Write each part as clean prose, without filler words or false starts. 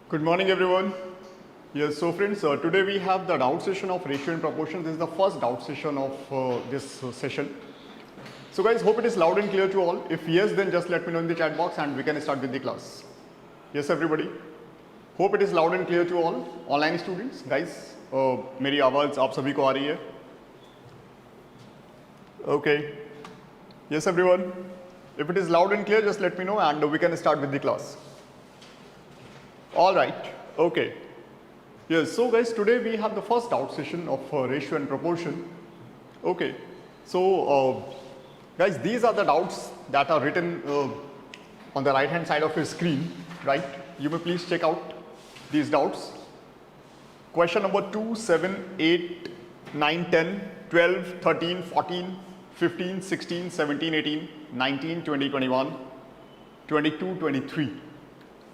Good morning everyone. Yes, so friends, today we have the doubt session of ratio and proportion. This is the first doubt session of this session. So guys, hope it is loud and clear to all. If yes, then just let me know in the chat box and we can start with the class. Yes everybody. Hope it is loud and clear to all. Online students, guys, मेरी आवाज़ आप सभी को आ रही है? Okay. Yes everyone. If it is loud and clear, just let me know and we can start with the class. All right, okay. Yes, so guys, today we have the first doubt session of ratio and proportion. Okay, so guys, these are the doubts that are written on the right hand side of your screen, right? You may please check out these doubts. Question number 2, 7, 8, 9, 10, 12, 13, 14, 15, 16, 17, 18, 19, 20, 21, 22, 23.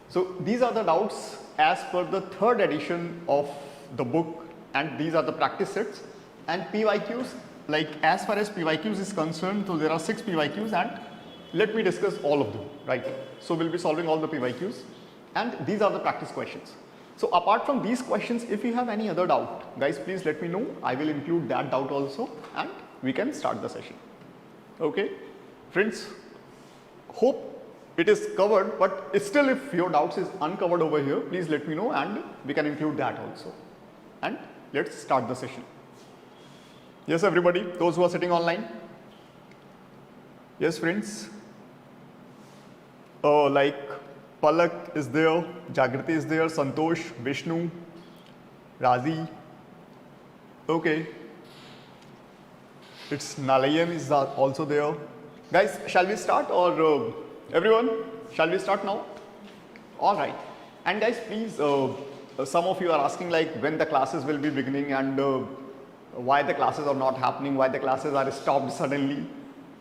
So these are the doubts as per the third edition of the book, and these are the practice sets. And PYQs, like as far as PYQs is concerned, so there are 6 PYQs and let me discuss all of them, right? So we'll be solving all the PYQs and these are the practice questions. So apart from these questions, if you have any other doubt, guys, please let me know. I will include that doubt also and we can start the session. Okay, friends, hope it is covered, but still if your doubts is uncovered over here, please let me know and we can include that also. And let's start the session. Yes everybody, those who are sitting online. Yes friends, like Palak is there, Jagriti is there, Santosh, Vishnu, Razi. Okay, it's Nalayan is also there. Guys, shall we start or everyone, shall we start now? All right. And guys, please, some of you are asking like when the classes will be beginning and why the classes are not happening, why the classes are stopped suddenly.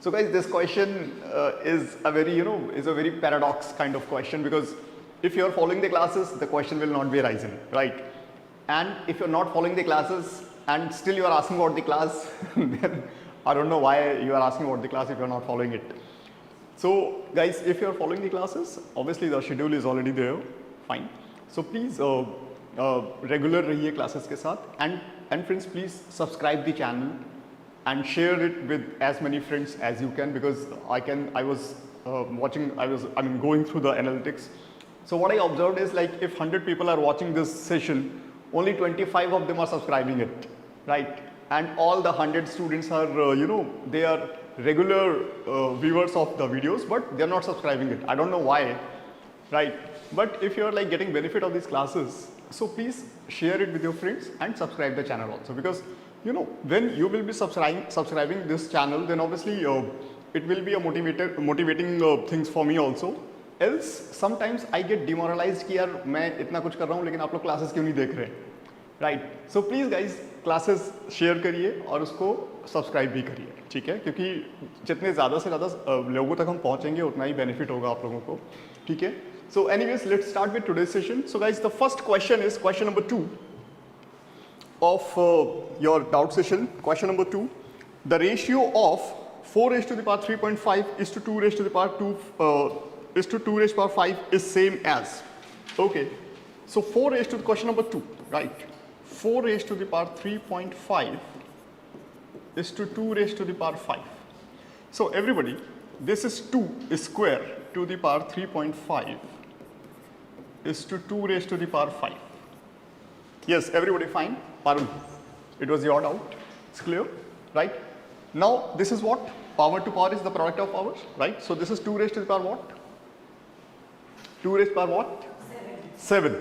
So guys, this question is a very, is a very paradox kind of question, because if you are following the classes, the question will not be arising, right? And if you're not following the classes and still you are asking about the class, then I don't know why you are asking about the class if you're not following it. So guys, if you are following the classes, obviously the schedule is already there, fine. So please regular rahiye classes ke saath, and friends, please subscribe the channel and share it with as many friends as you can, because I was going through the analytics. So what I observed is like if 100 people are watching this session, only 25 of them are subscribing it, right? And all the 100 students are, they are regular viewers of the videos, but they're not subscribing it. I don't know why, right? But if you're like getting benefit of these classes, so please share it with your friends and subscribe the channel also, because when you will be subscribing this channel, then obviously it will be a motivating things for me also. Else sometimes I get demoralized कि यार मैं इतना कुछ कर रहा हूँ लेकिन आप लोग classes क्यों नहीं देख रहे, right? So please guys, classes share करिए और उसको सब्सक्राइब भी करिए, ठीक है? क्योंकि जितने ज़्यादा से ज़्यादा लोगों तक हम पहुँचेंगे उतना ही बेनिफिट होगा आप लोगों को, ठीक है? So anyways, let's start with today's session. So guys, the first question is question number 2 of your doubt session. Question number 2, the ratio of 4 raised to the power 3.5 is to 2 raised to the power 2 raised to power 5 is same as. Okay, so 4 raised to the question number 2, right? 4 raised to the power 3.5 is to 2 raised to the power 5. So everybody, this is 2 square to the power 3.5 is to 2 raised to the power 5. Yes, everybody fine? Parul, it was your doubt. It's clear, right? Now this is what? Power to power is the product of powers, right? So this is 2 raised to the power what? 2 raised to the power what? 7.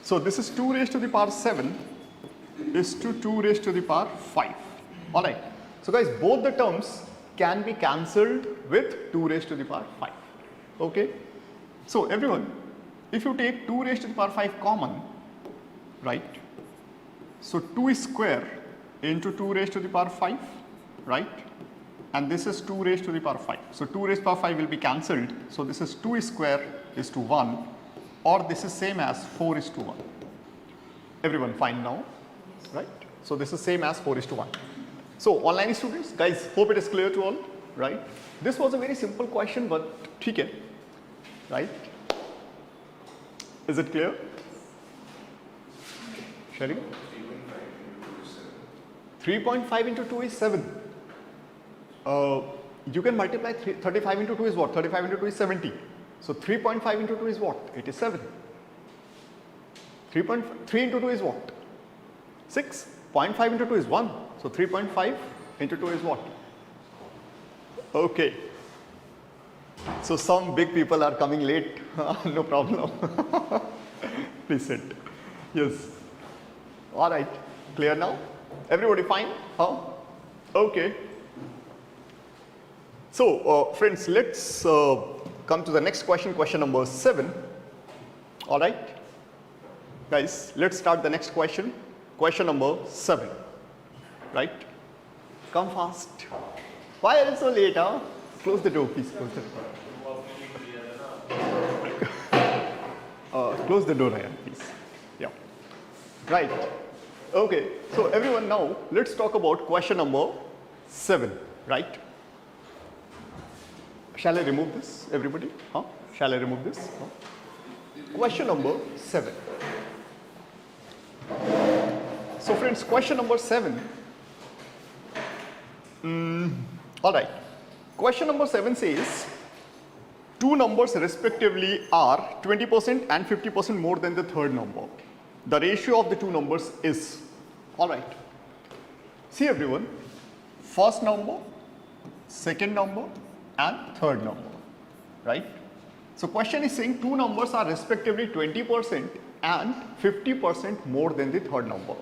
So this is 2 raised to the power 7 is to 2 raised to the power 5. All right. So guys, both the terms can be cancelled with 2 raised to the power 5. Okay. So everyone, if you take 2 raised to the power 5 common, right? So 2 square into 2 raised to the power 5, right? And this is 2 raised to the power 5. So 2 raised to the power 5 will be cancelled. So this is 2 square is to 1, or this is same as 4 is to 1. Everyone fine now, right? So this is same as 4 is to 1. So online students, guys, hope it is clear to all, right? This was a very simple question, but ठीक है, right? Is it clear? Sharing? 3.5 into 2 is 7. You can multiply 35 into 2 is what? 35 into 2 is 70. So 3.5 into 2 is what? It is 7. 3.3 into 2 is what? 6. 0.5 into 2 is 1. So 3.5 into 2 is what? Okay. So some big people are coming late. No problem. Please sit. Yes. All right. Clear now? Everybody fine? Huh? Okay. So friends, let's come to the next question, question number 7. All right. Guys, let's start the next question. Question number 7. Right? Come fast. Why are you so late, huh? Close the door, please. Close the door. Close the door, Ryan, please. Yeah. Right. Okay. So everyone, now let's talk about question number 7. Right? Shall I remove this, everybody? Huh? Shall I remove this? Huh? Question number 7. So friends, question number 7. All right. Question number 7 says, two numbers respectively are 20% and 50% more than the third number. The ratio of the two numbers is, all right. See everyone, first number, second number, and third number, right? So question is saying two numbers are respectively 20% and 50% more than the third number.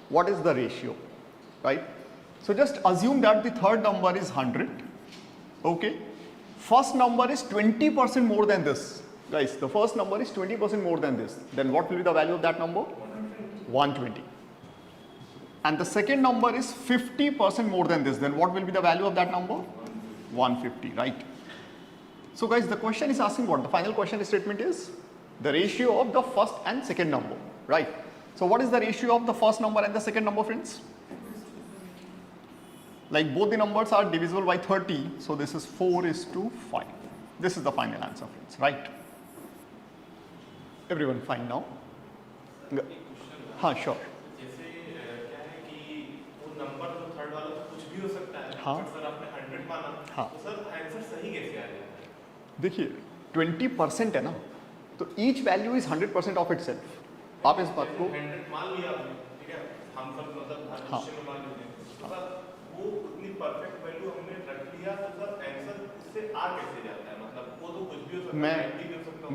What is the ratio, right? So just assume that the third number is 100, okay? First number is 20% more than this. Guys, the first number is 20% more than this. Then what will be the value of that number? 120. And the second number is 50% more than this. Then what will be the value of that number? 150, right? So guys, the question is asking what? The final question statement is the ratio of the first and second number, right? So what is the ratio of the first number and the second number, friends? Like both the numbers are divisible by 30, so this is 4:5. This is the final answer, friends, right? Everyone fine now? हाँ, sure. जैसे क्या है कि वो number जो third वाला तो कुछ भी हो सकता है, हाँ, सर आपने 100 माना, तो सर आंसर सही कैसे आ गया? देखिए 20% है ना, तो each value is 100% of itself. आप इस बात को 100 मान लिया आपने, ठीक है? हम सब मतलब हर क्वेश्चन में मान लेते हैं, तो सर वो उतनी परफेक्ट वैल्यू हमने रख लिया, तो सर आंसर इससे आ कैसे जाता है? मतलब वो तो कुछ भी हो सकता है,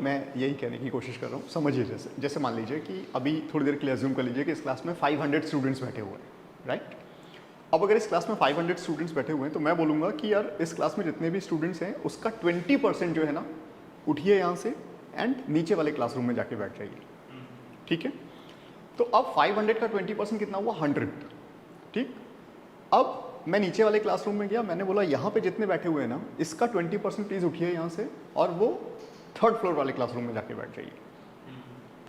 मैं यही कहने की कोशिश कर रहा हूँ, समझिए जैसे मान लीजिए कि अभी थोड़ी देर के लिए अज्यूम कर लीजिए कि इस क्लास में 500 स्टूडेंट्स बैठे हुए हैं, राइट? अब अगर इस क्लास में 500 स्टूडेंट्स बैठे हुए हैं तो मैं बोलूँगा कि यार इस क्लास में जितने भी स्टूडेंट्स हैं उसका 20% जो है ना, उठिए यहाँ से एंड नीचे वाले क्लासरूम में जाके बैठ जाइए, ठीक है? तो अब 500 का 20% कितना हुआ? 100, ठीक? अब मैं नीचे वाले क्लासरूम में गया, मैंने बोला यहाँ पे जितने बैठे हुए हैं ना, इसका 20% प्लीज़ उठिए यहाँ से और वो थर्ड फ्लोर वाले क्लासरूम में जाके बैठ जाइए,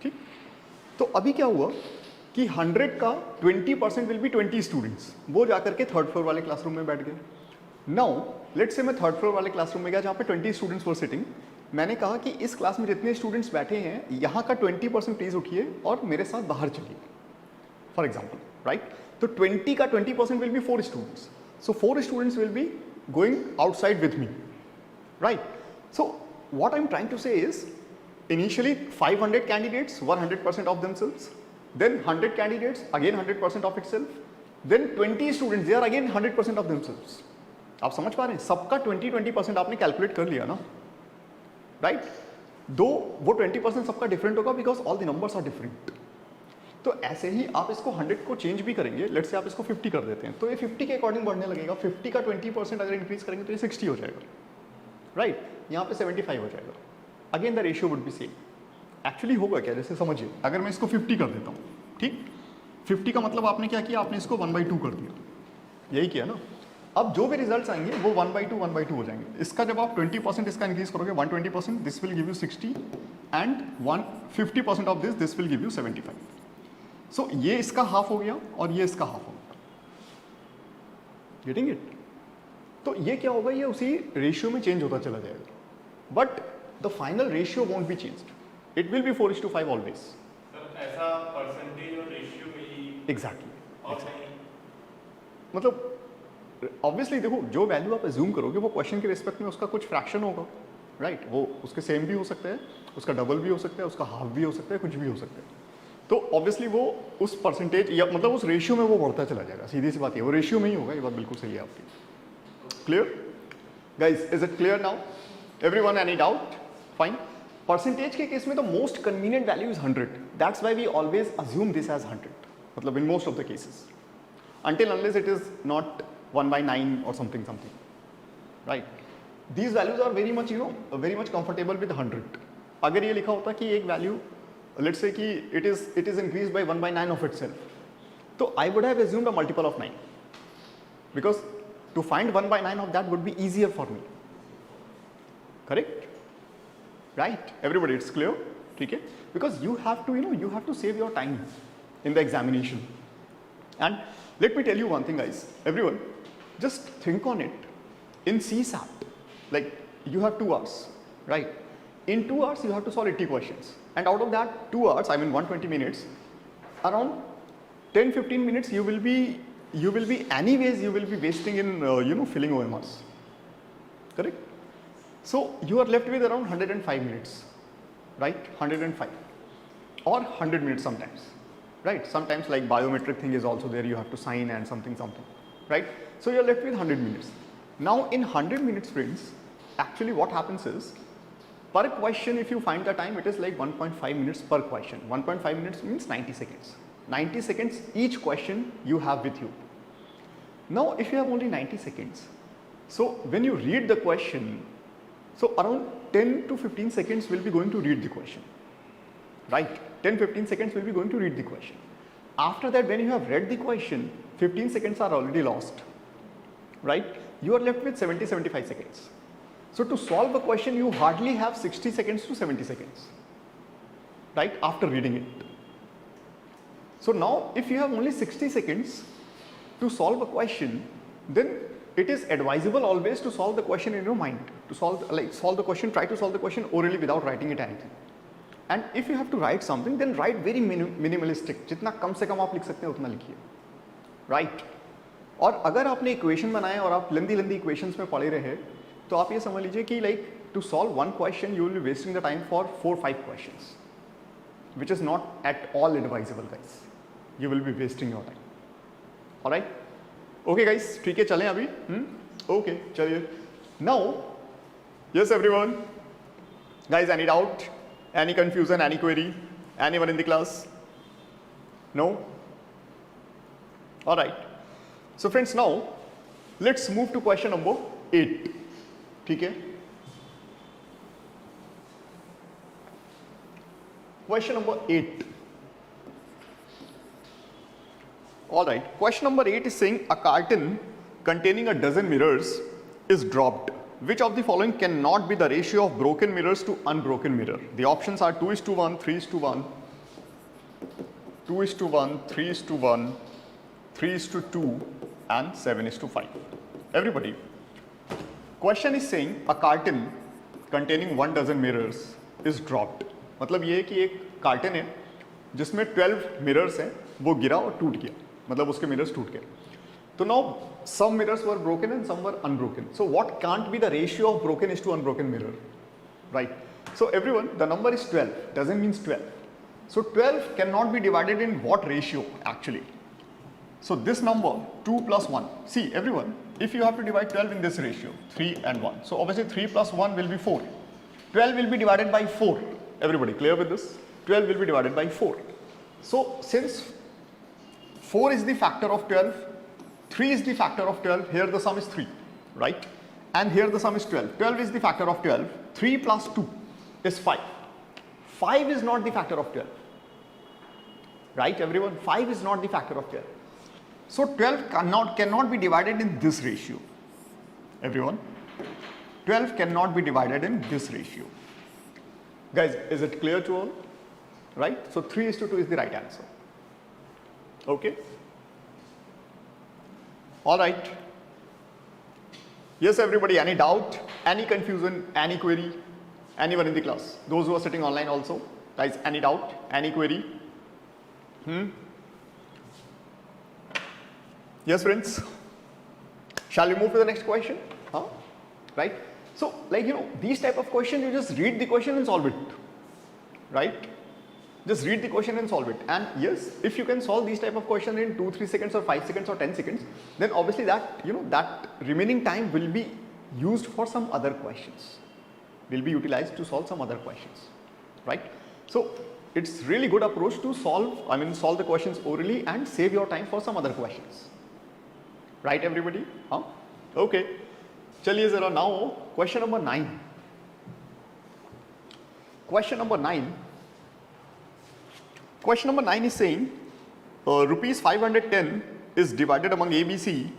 ठीक? तो अभी क्या हुआ कि 100 का 20% विल बी 20 स्टूडेंट्स, वो जाकर के थर्ड फ्लोर वाले क्लासरूम में बैठ गए. नाउ लेट्स से मैं थर्ड फ्लोर वाले क्लासरूम में गया जहाँ पे 20 स्टूडेंट्स वर सिटिंग. मैंने कहा कि इस क्लास में जितने स्टूडेंट्स बैठे हैं यहाँ का 20% प्लीज़ उठिए और मेरे साथ बाहर चलिए, फॉर एग्जाम्पल, राइट? तो 20 का 20% will be 4 students, so 4 students will be going outside with me, right? So what I'm trying to say is initially 500 candidates were 100% of themselves, then 100 candidates again 100% of itself, then 20 students they are again 100% of themselves. आप समझ पा रहे हैं? सबका 20% आपने calculate कर लिया ना, राइट? दो वो 20% सबका डिफरेंट होगा because all the numbers are different. तो ऐसे ही आप इसको 100 को चेंज भी करेंगे, लेट्स से आप इसको 50 कर देते हैं तो ये 50 के अकॉर्डिंग बढ़ने लगेगा. 50 का 20% अगर इंक्रीज करेंगे तो ये 60 हो जाएगा, राइट? यहाँ पे 75 हो जाएगा. Again the ratio would be same. Actually होगा क्या, जैसे समझिए अगर मैं इसको 50 कर देता हूँ, ठीक? 50 का मतलब आपने क्या किया, आपने इसको 1/2 कर दिया, यही किया ना. अब जो भी रिजल्ट्स आएंगे वो 1/2 हो जाएंगे. इसका जब आप 20% इसका इंक्रीज करोगे 120%, this will give you 60 and 50% of this will give you 75. सो ये इसका हाफ हो गया और ये इसका हाफ हो गया. Getting it? तो ये क्या होगा, ये उसी रेशियो में चेंज होता चला जाएगा, but the final ratio won't be changed. It will be 4:5 always. ऐसा परसेंटेज और रेशियो में एग्जैक्टली और नहीं मतलब ऑब्वियसली देखो जो वैल्यू आप एज्यूम करोगे वो क्वेश्चन के रिस्पेक्ट में उसका कुछ फ्रैक्शन होगा, राइट वो उसके सेम भी हो सकता है, उसका डबल भी हो सकता है, उसका हाफ भी हो सकता है, कुछ भी हो सकता है। तो ऑब्वियसली वो उस परसेंटेज या मतलब उस रेशियो में वो बढ़ता चला जाएगा, सीधी सी बात है, वो रेशियो में ही होगा, ये बात बिल्कुल सही है आपकी। Clear guys, is it clear now everyone, any doubt? Fine. Percentage के केस में तो most convenient value is 100, that's why we always assume this as 100, मतलब in most of the cases, until unless it is not 1/9 or something, right? These values are very much, very much comfortable with 100. अगर ये लिखा होता कि एक value let's say कि it is increased by 1/9 of itself, तो I would have assumed a multiple of 9, because to find 1/9 of that would be easier for me, correct? Right? Everybody, it's clear? ठीक है? Because you have to, you have to save your time in the examination. And let me tell you one thing, guys, everyone, just think on it. In CSAT, like you have 2 hours, right? In 2 hours, you have to solve 80 questions. And out of that 2 hours, I mean 120 minutes, around 10-15 minutes you will be wasting in, filling OMRs, correct? So you are left with around 105 minutes, right? 105 or 100 minutes sometimes. Right, sometimes like biometric thing is also there, you have to sign and something, right? So you're left with 100 minutes. Now in 100 minutes, friends, actually what happens is, per question if you find the time, it is like 1.5 minutes per question. 1.5 minutes means 90 seconds. 90 seconds each question you have with you. Now if you have only 90 seconds, so when you read the question, so around 10 to 15 seconds will be going to read the question, right? 10-15 seconds will be going to read the question. After that, when you have read the question, 15 seconds are already lost, right? You are left with 70-75 seconds. So to solve a question, you hardly have 60 seconds to 70 seconds, right? After reading it. So now, if you have only 60 seconds to solve a question, then it is advisable always to solve the question in your mind. To solve the question, try to solve the question orally without writing it anything. And if you have to write something, then write very minimalistic. जितना कम से कम आप लिख सकते हैं उतना लिखिए, right? और अगर आपने इक्वेशन बनाए और आप लंदी इक्वेशंस में पड़े रहे, तो आप ये समझ लीजिए कि like to solve one question you will be wasting the time for 4-5 questions, which is not at all advisable, guys. You will be wasting your time. Alright? Okay, guys. ठीक है, चलें अभी? Okay, चलिए. Now, yes, everyone. Guys, any doubt? Any confusion, any query? Anyone in the class? No? All right. So friends, now let's move to question number 8. ठीक है? Question number 8. All right. Question number 8 is saying a carton containing a dozen mirrors is dropped. Which of the following cannot be the ratio of broken mirrors to unbroken mirror? The options are 2:1, 3:1, 2:1, 3:1, 3:2, and 7:5. Everybody, question is saying a carton containing 1 dozen mirrors is dropped. मतलब ये है कि एक carton है जिसमें 12 mirrors हैं, वो गिरा और टूट गया, मतलब उसके मिरर्स टूट गए. So now some mirrors were broken and some were unbroken. So what can't be the ratio of broken is to unbroken mirror, right? So everyone, the number is 12, doesn't means 12. So 12 cannot be divided in what ratio actually? So this number 2 plus 1. See everyone, if you have to divide 12 in this ratio, 3 and 1. So obviously 3 plus 1 will be 4. 12 will be divided by 4. Everybody clear with this? 12 will be divided by 4. So since 4 is the factor of 12, 3 is the factor of 12, here the sum is 3, right? And here the sum is 12. 12 is the factor of 12, 3 plus 2 is 5. 5 is not the factor of 12, right everyone? 5 is not the factor of 12. So 12 cannot be divided in this ratio, everyone. 12 cannot be divided in this ratio. Guys, is it clear to all? Right? So 3:2 is the right answer. Okay? All right. Yes, everybody, any doubt, any confusion, any query? Anyone in the class? Those who are sitting online also? Guys, any doubt, any query? Yes, friends. Shall we move to the next question? Huh? Right? So, like, these type of questions, you just read the question and solve it. Right? Just read the question and solve it. And yes, if you can solve these type of questions in 2-3 seconds or 5 seconds or 10 seconds, then obviously that, that remaining time will be used for some other questions. Will be utilized to solve some other questions. Right? So, it's really good approach to solve the questions orally and save your time for some other questions. Right, everybody? Huh? Okay. Chaliye zara now question number 9. Question number 9. Question number 9 is saying rupees 510 is divided among A, B, C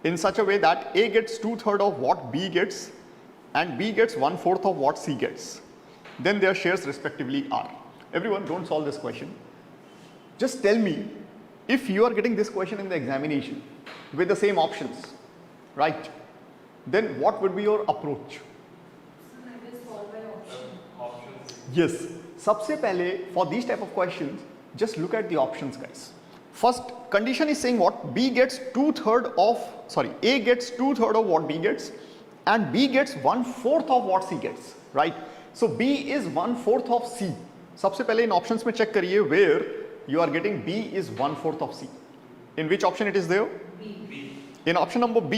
in such a way that A gets 2/3 of what B gets and B gets 1/4 of what C gets. Then their shares respectively are. Everyone, don't solve this question. Just tell me if you are getting this question in the examination with the same options, right? Then what would be your approach? Yes. सबसे पहले for these type of questions, just look at the options, guys. First condition is saying what? A gets 2/3 of what B gets and B gets 1/4 of what C gets, right? So B is 1/4 of C. सबसे पहले इन options में check करिए where you are getting B is 1/4 of C. In which option it is there? B. In option number B,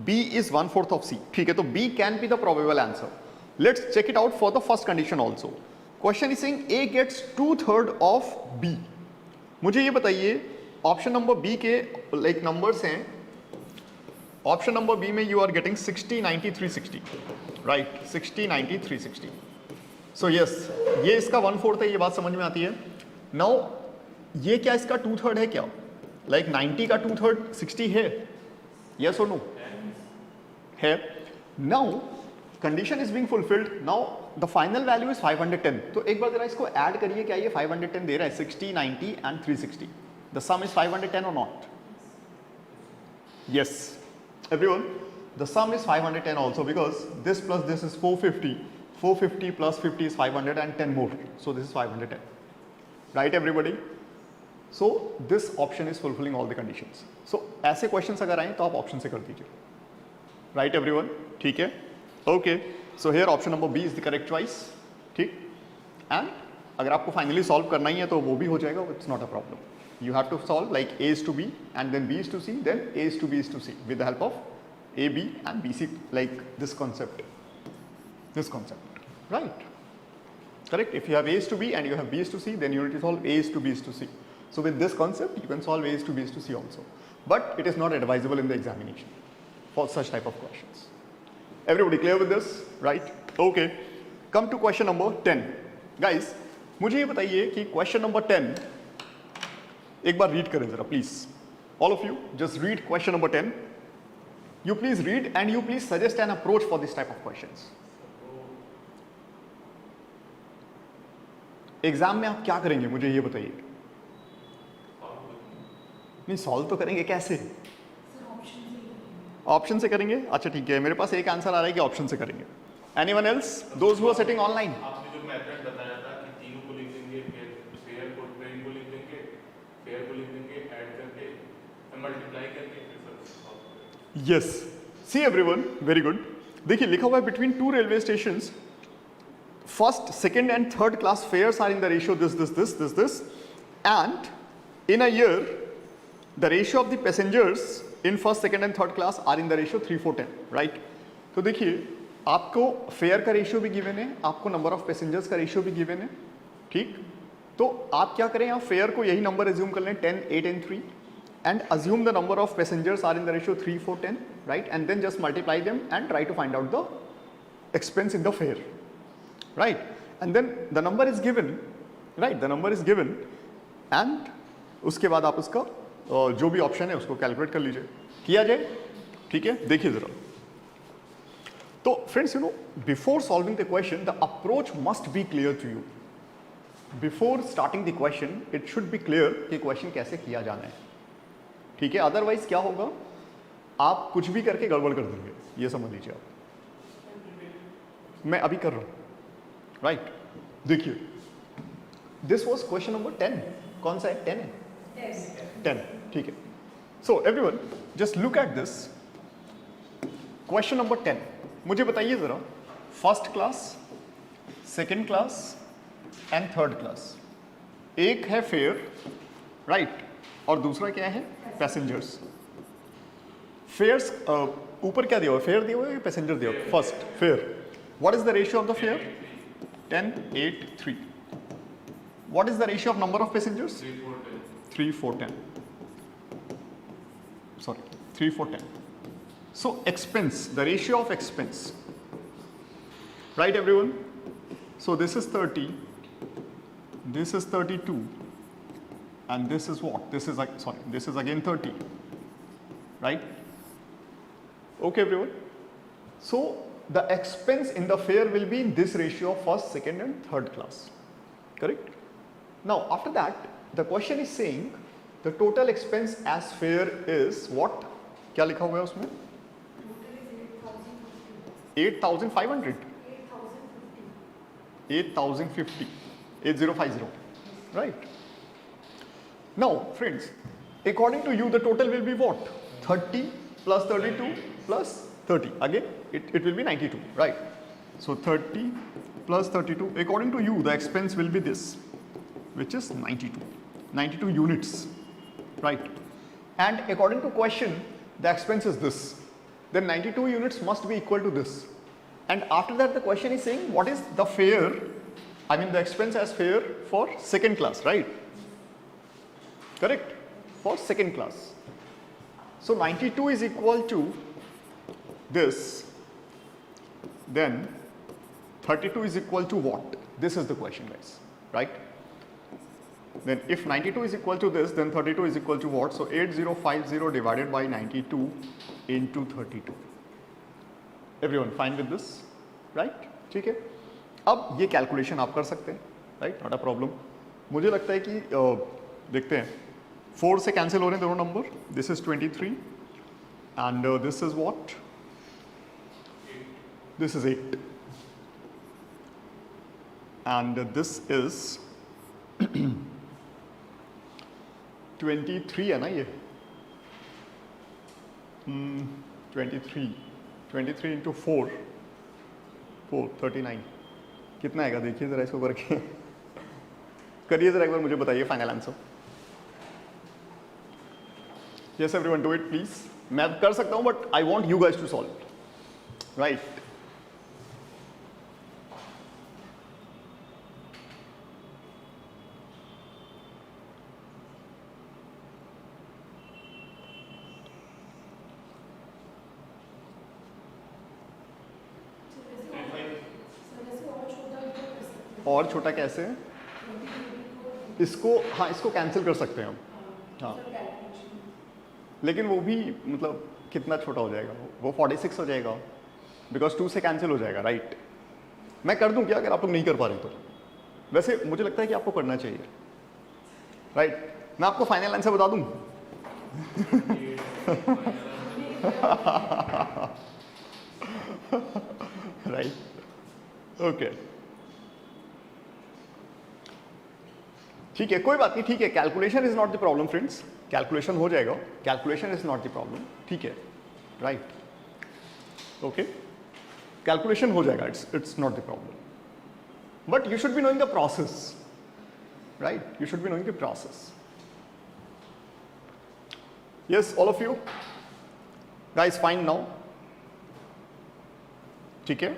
B is 1/4 of C. ठीक है, तो B can be the probable answer. Let's check it out for the first condition also. Question is saying A gets 2/3 of B. मुझे ये बताइए option number B के like numbers हैं. Option number B में you are getting 60, 90, 360, right? 60, 90, 360. So yes, ये इसका 1/4 है, ये बात समझ में आती है. Now ये क्या इसका 2/3 है क्या? लाइक 90 का 2/3 60 है? Yes or no? है. Now condition is being fulfilled. Now the final value is 510. तो एक बार जरा इसको ऐड करिए, क्या ये 510 दे रहा है? 60, 90 and 360. The sum is 510 or not? Yes. Everyone, the sum is 510 also because this plus this is 450. 450 plus 50 is 510 more. So this is 510. Right, everybody? So this option is fulfilling all the conditions. So ऐसे questions अगर आए तो आप option से कर दीजिए. Right, everyone? ठीक है? Okay. So here option number B is the correct choice. ठीक? And अगर आपको finally solve करना ही है तो वो भी हो जाएगा. It's not a problem. You have to solve like A is to B and then B is to C, then A is to B is to C with the help of A, B and B, C, like this concept. This concept. Right? Correct? If you have A is to B and you have B is to C, then you need to solve A is to B is to C. So with this concept, you can solve A is to B is to C also. But it is not advisable in the examination for such type of questions. Everybody clear with this? Right? Okay. Come to question number 10. Guys, मुझे ये बताइए कि question number 10 एक बार read करें जरा please. All of you, just read question number 10. You please read and you please suggest an approach for this type of questions. Exam में आप क्या करेंगे मुझे ये बताइए. नहीं सॉल्व तो करेंगे कैसे? ऑप्शन से करेंगे. अच्छा ठीक है, मेरे पास एक आंसर आ रहा है कि ऑप्शन से करेंगे. Anyone else? Those who are sitting online? आपने जो मेथड बताया था कि तीनों को लिख देंगे, फिर फेयर को ट्रेन को लिख देंगे, फेयर को लिख देंगे, ऐड करके मल्टीप्लाई करके फिर yes. See everyone, very good. देखिए लिखा हुआ है between two railway stations first, second and third class fares are in the ratio this and in a year the ratio of the passengers in first, second and third class are in the ratio 3-4-10, right? तो देखिए आपको fair का ratio भी given है, आपको number of passengers का ratio भी given है. ठीक, तो आप क्या करें, आप फेयर को यही नंबर एज्यूम कर लें 10, 8 and 3 and assume the number of passengers are in the ratio 3-4-10, right? And then just multiply them and try to find out the expense in the fare, right? And then the number is given, right? The number is given and उसके बाद आप उसका जो भी option है उसको calculate कर लीजिए. किया जाए? ठीक है, देखिए जरा. तो friends, you know, before solving the question the approach must be clear to you. Before starting the question it should be clear कि क्वेश्चन कैसे किया जाना है. ठीक है, अदरवाइज क्या होगा, आप कुछ भी करके गड़बड़ कर देंगे, ये समझ लीजिए आप. मैं अभी कर रहा हूं, राइट? देखिए, दिस वॉज क्वेश्चन नंबर 10. कौन सा है? 10 है. 10. ठीक है. So everyone, just look at this. Question number 10. मुझे बताइए जरा, first class, second class and third class, एक है फेयर, राइट, और दूसरा क्या है, पैसेंजर्स. फेयर्स ऊपर क्या दिया हुआ है, फेयर दिया हुआ है या पैसेंजर दिया हुआ है? First fair. What is the ratio of the fair? 10, 8, 3. What is the ratio of number of passengers? 3, 4, 10. Sorry, 3, 4, 10. So expense, the ratio of expense, right everyone? So this is 30, this is 32, and this is what? This is, sorry, this is again 30, right? Okay everyone? So the expense in the fare will be in this ratio of first, second and third class, correct? Now after that, the question is saying the total expense as fare is what? क्या लिखा हुआ है उसमें? 8,500. 8,050. 8050. Right? Now, friends, according to you, the total will be what? 30 plus 32 plus 30. Again, it will be 92. Right? So 30 plus 32. According to you, the expense will be this, which is 92. 92 units. Right? And according to question, the expense is this. Then 92 units must be equal to this. And after that, the question is saying what is the fare, I mean the expense as fare for second class, right? Correct? For second class. So 92 is equal to this. Then 32 is equal to what? This is the question, guys. Right? Then if 92 is equal to this, then 32 is equal to what? So 8050 divided by 92 into 32. Everyone fine with this? Right? ठीक है. अब ये calculation आप कर सकते हैं, right, not a problem. मुझे लगता है कि देखते हैं, 4 से कैंसिल हो रहे हैं दोनों number. This is 23 and this is what? This is 8 and this is 23 है ना ये? 23 इंटू 4, 39. कितना आएगा देखिए ज़रा, इसको करके करिए ज़रा एक बार, मुझे बताइए final answer. Yes everyone, do it please. मैं कर सकता हूँ but I want you guys to solve, right? और छोटा कैसे? इसको, हाँ, इसको कैंसिल कर सकते हैं हम. हाँ, लेकिन वो भी मतलब कितना छोटा हो जाएगा? वो 46 हो जाएगा, बिकॉज 2 से कैंसिल हो जाएगा, राइट? मैं कर दूं क्या अगर आप लोग नहीं कर पा रहे तो? वैसे मुझे लगता है कि आपको करना चाहिए, राइट? मैं आपको फाइनल आंसर बता दूं? राइट, ओके, ठीक है, कोई बात नहीं, ठीक है. Calculation is not the problem friends, calculation हो जाएगा. Calculation is not the problem, ठीक है, राइट? ओके, कैलकुलेशन हो जाएगा, it's not the problem. But you should be knowing the process, right? You should be knowing the process. Yes, all of you guys fine now? ठीक है,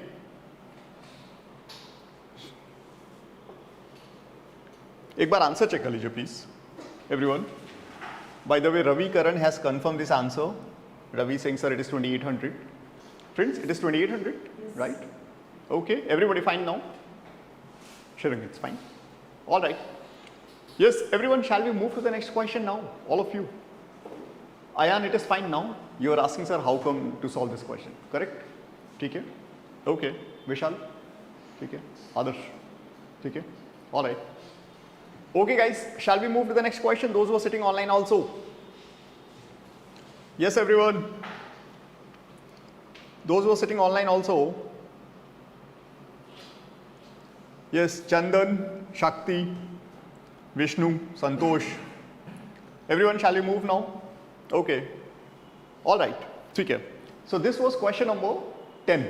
एक बार answer check कर लीजिए please everyone. By the way, Ravi Karan has confirm this answer. Ravi saying sir it is 2800. Friends, it is 2800, right? Okay, everybody fine now? Shirang, it's fine. All right. Yes, everyone, shall we move to the next question now? All of you. Ayan, it is fine now. You are asking, sir, how come to solve this question? Correct? ठीक है? Okay. Vishal? ठीक है? Adarsh? ठीक है? All right. Okay, guys, shall we move to the next question? Those who are sitting online also. Yes, everyone. Those who are sitting online also. Yes, Chandan, Shakti, Vishnu, Santosh. Everyone, shall we move now? Okay. All right. ठीक है. So this was question number 10.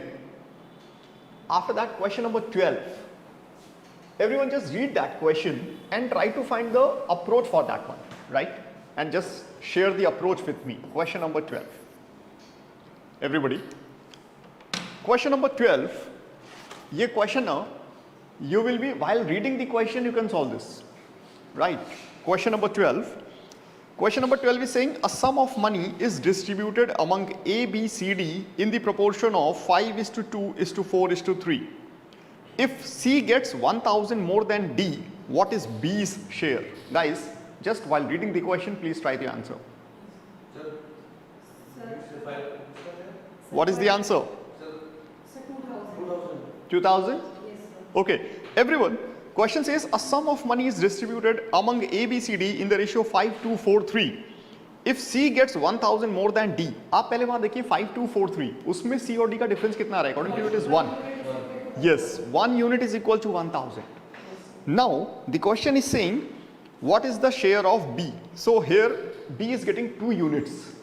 After that, question number 12. Everyone just read that question and try to find the approach for that one, right? And just share the approach with me. Question number 12. Everybody. Question number 12. ये question now, you will be, while reading the question, you can solve this, right? Question number 12. Question number 12 is saying a sum of money is distributed among A, B, C, D in the proportion of 5:2:4:3. If C gets 1000 more than D, what is B's share? Guys, just while reading the question, please try the answer. What is the answer? 2000? Okay. Everyone, question says a sum of money is distributed among A, B, C, D in the ratio 5:2:4:3. If C gets 1000 more than D, आप पहले वहाँ देखिए 5:2:4:3, उसमें C और D का difference कितना आ रहा है? According to you it is 1. Yes, 1 unit is equal to 1000. Now, the question is saying, what is the share of B? So here, B is getting 2 units,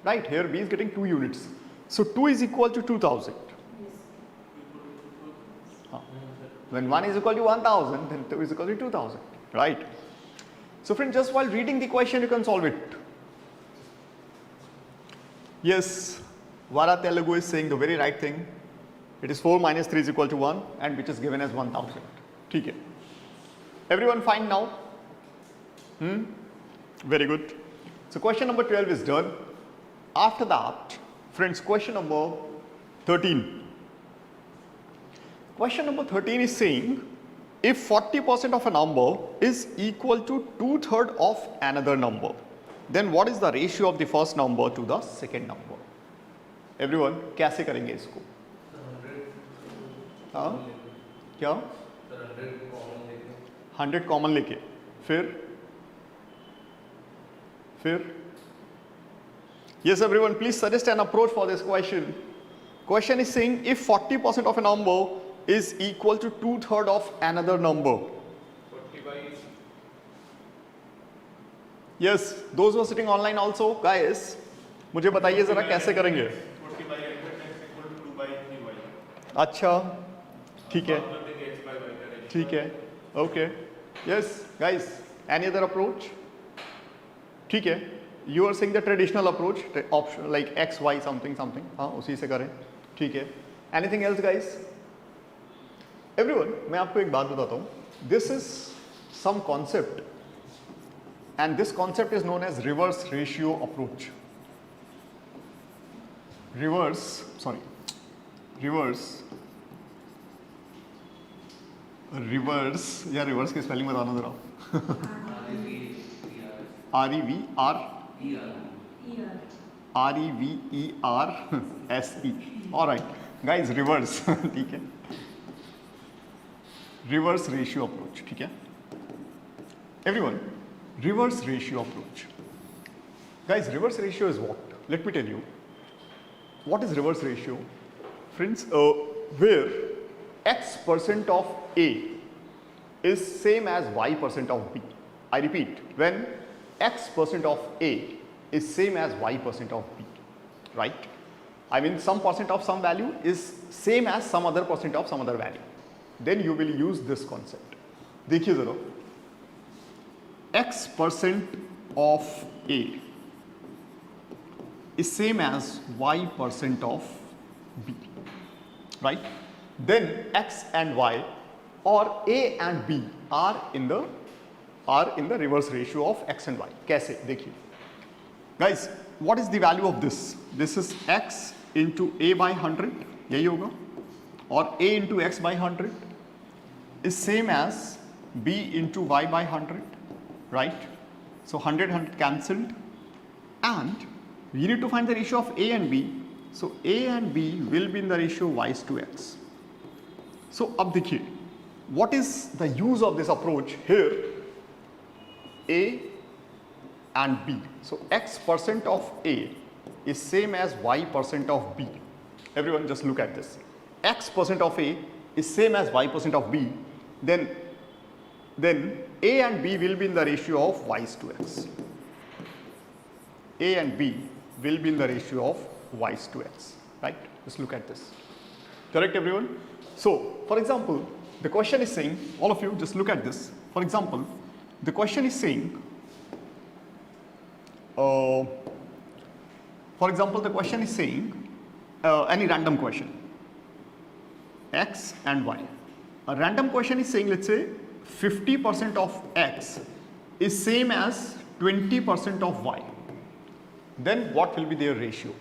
right? Here B is getting 2 units. So 2 is equal to 2000. When 1 is equal to 1000, then 2 is equal to 2000, right? So friends, just while reading the question, you can solve it. Yes, Vara Telugu is saying the very right thing. It is 4 minus 3 is equal to 1, and which is given as 1000. Okay. Everyone fine now? Very good. So question number 12 is done. After that, friends, question number 13. Question number 13 is saying, if 40% of a number is equal to 2/3 of another number, then what is the ratio of the first number to the second number? Everyone, कैसे करेंगे इसको? हाँ? क्या? 100 common लेके, फिर? Yes, everyone, please suggest an approach for this question. Question is saying, if 40% of a number is equal to 2/3 of another number. 40 by. Yes, those who are sitting online also, guys, मुझे बताइए जरा कैसे करेंगे? 40 by 100 is equal to 2 by 3y. अच्छा, ठीक है, ठीक है, okay. Yes, guys, any other approach? ठीक है, you are saying the traditional approach, option like x, y, something, हाँ, उसी से करें, ठीक है. Anything else, guys? Everyone, मैं आपको एक बात बताता हूँ. This is some concept, and this concept is known as reverse ratio approach. Reverse या reverse की spelling बताना जरा. REVERSE. All right, guys, reverse. ठीक है. Reverse ratio approach, ठीक है? Everyone, reverse ratio approach. Guys, reverse ratio is what? Let me tell you. What is reverse ratio? Friends, where x% of A is same as y% of B. I repeat, when x% of A is same as y% of B, right? I mean, some percent of some value is same as some other percent of some other value. Then you will use this concept. देखिए जरा, x% of A is same as y% of B, right? Then x and y or A and B are in the reverse ratio of x and y. कैसे? देखिए. Guys, what is the value of this? This is x into A by 100, यही होगा, और A into x by 100 is same as B into y by 100, right? So 100 cancelled, and we need to find the ratio of A and B. So A and B will be in the ratio y is to x. So अब देखिए, what is the use of this approach here? A and B. So x% of A is same as y% of B. Everyone just look at this. X% of A is same as y% of B. Then A and B will be in the ratio of y is to x. A and B will be in the ratio of y's to x, right? Just look at this. Correct, everyone? So, for example, the question is saying, all of you just look at this. For example, the question is saying, any random question, x and y. A random question is saying, let's say 50% of x is same as 20% of y. Then what will be their ratio?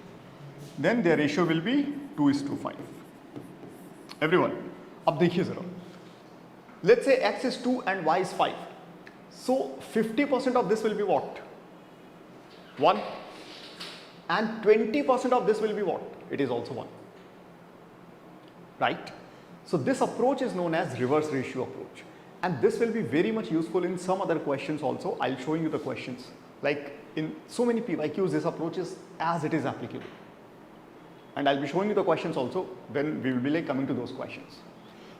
Then their ratio will be 2:5. Everyone, अब देखिए जरा. Let's say x is 2 and y is 5. So 50% of this will be what? 1. And 20% of this will be what? It is also 1. Right? So this approach is known as reverse ratio approach. And this will be very much useful in some other questions also. I'll show you the questions. Like in so many PYQs, this approach is as it is applicable. And I'll be showing you the questions also when we will be like coming to those questions.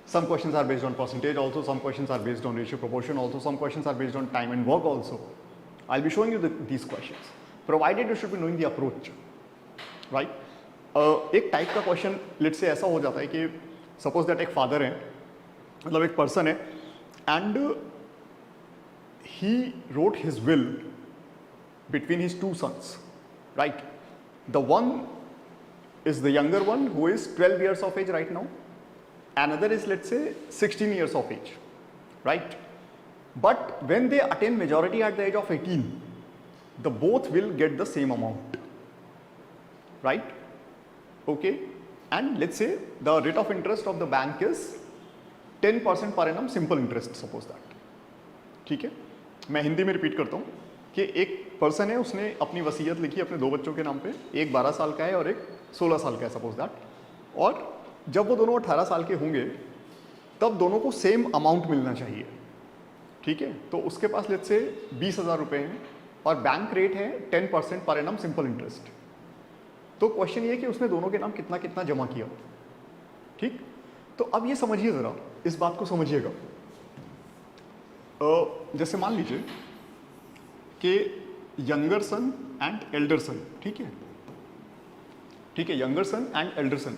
Some questions are based on percentage also, some questions are based on ratio proportion also, some questions are based on time and work also. I'll be showing you these questions, provided you should be knowing the approach, right? एक type का question let's say ऐसा हो जाता है कि suppose that एक father है, मतलब एक पर्सन है, and he wrote his will between his 2 sons, right? The one is the younger one who is 12 years of age right now. Another is, let's say, 16 years of age, right? But when they attain majority at the age of 18, the both will get the same amount, right? Okay, and let's say the rate of interest of the bank is 10% per annum simple interest, suppose that. ठीक है, मैं हिंदी में repeat करता हूँ कि एक person है, उसने अपनी वसीयत लिखी अपने 2 बच्चों के नाम पे, एक 12 साल का है और एक 16 साल का है, सपोज दैट. और जब वो दोनों 18 साल के होंगे तब दोनों को सेम अमाउंट मिलना चाहिए. ठीक है, तो उसके पास लेट्स से 20,000 रुपये हैं और बैंक रेट है 10% पर एनम सिंपल इंटरेस्ट. तो क्वेश्चन ये है कि उसने दोनों के नाम कितना कितना जमा किया. ठीक, तो अब ये समझिए ज़रा, इस बात को समझिएगा. जैसे मान लीजिए कि younger son and elder son, ठीक है, ठीक है, younger son and elder son.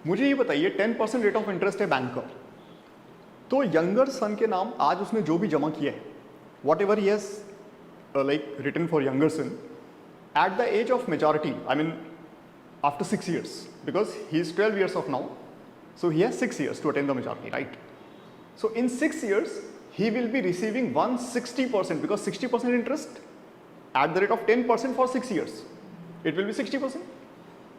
मुझे ये बताइए 10% रेट ऑफ इंटरेस्ट है बैंक का, तो यंगर सन के नाम आज उसने जो भी जमा किया है, whatever he has like written for younger son, at the age of majority, I mean after 6 years, because he is 12 years of now, so he has 6 years to attain the majority, right? So in 6 years he will be receiving 160%, because 60% interest at the rate of 10% for 6 years, it will be 60%.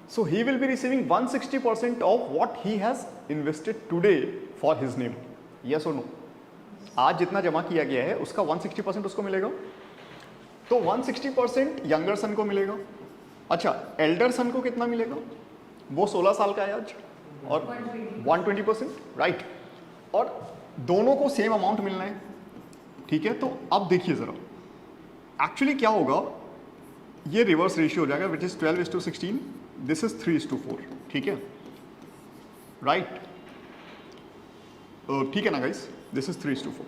So he will be receiving 160% of what he has invested today for his name. Yes or no? आज जितना जमा किया गया है उसका 160% उसको मिलेगा. तो 160% यंगर सन को मिलेगा. अच्छा, एल्डर सन को कितना मिलेगा? वो 16 साल का है आज, और 120%, राइट? और दोनों को सेम अमाउंट मिलना है. ठीक है, तो अब देखिए ज़रा, एक्चुअली क्या होगा, ये रिवर्स रेशियो हो जाएगा, विच इज़ 12:16. This is 3:4. ठीक है, राइट? ठीक है ना गाइस, दिस इज 3:4.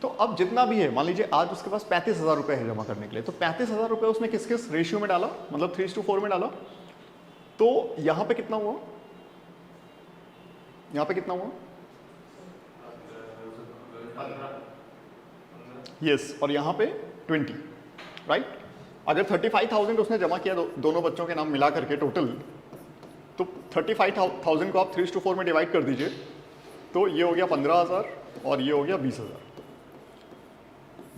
तो अब जितना भी है, मान लीजिए आज उसके पास 35,000 रुपये है जमा करने के लिए, तो 35,000 रुपये उसने किस किस रेशियो में डाला, मतलब 3:4 में डाला. तो यहाँ पे कितना हुआ, यहाँ पे कितना हुआ? यस, और यहाँ पे 20, राइट? अगर 35,000 उसने जमा किया दोनों बच्चों के नाम मिला करके टोटल, तो 35,000 को आप 3:4 में डिवाइड कर दीजिए, तो ये हो गया 15,000 और ये हो गया 20,000.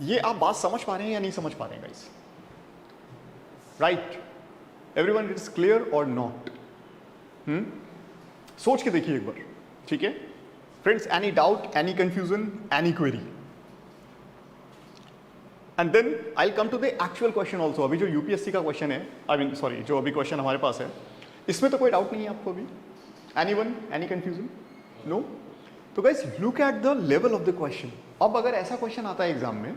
ये आप बात समझ पा रहे हैं या नहीं समझ पा रहे हैं guys? Right? Everyone, it is clear और नॉट? सोच के देखिए एक बार. ठीक है friends, any doubt, any confusion, any query? And then I will come to the actual question also. अभी जो यूपीएससी का क्वेश्चन है, आई मीन सॉरी, जो अभी क्वेश्चन हमारे पास है, इसमें तो कोई डाउट नहीं है आपको अभी? Anyone, any confusion? नो? तो guys look at the level of the question. अब अगर ऐसा क्वेश्चन आता है एग्जाम में,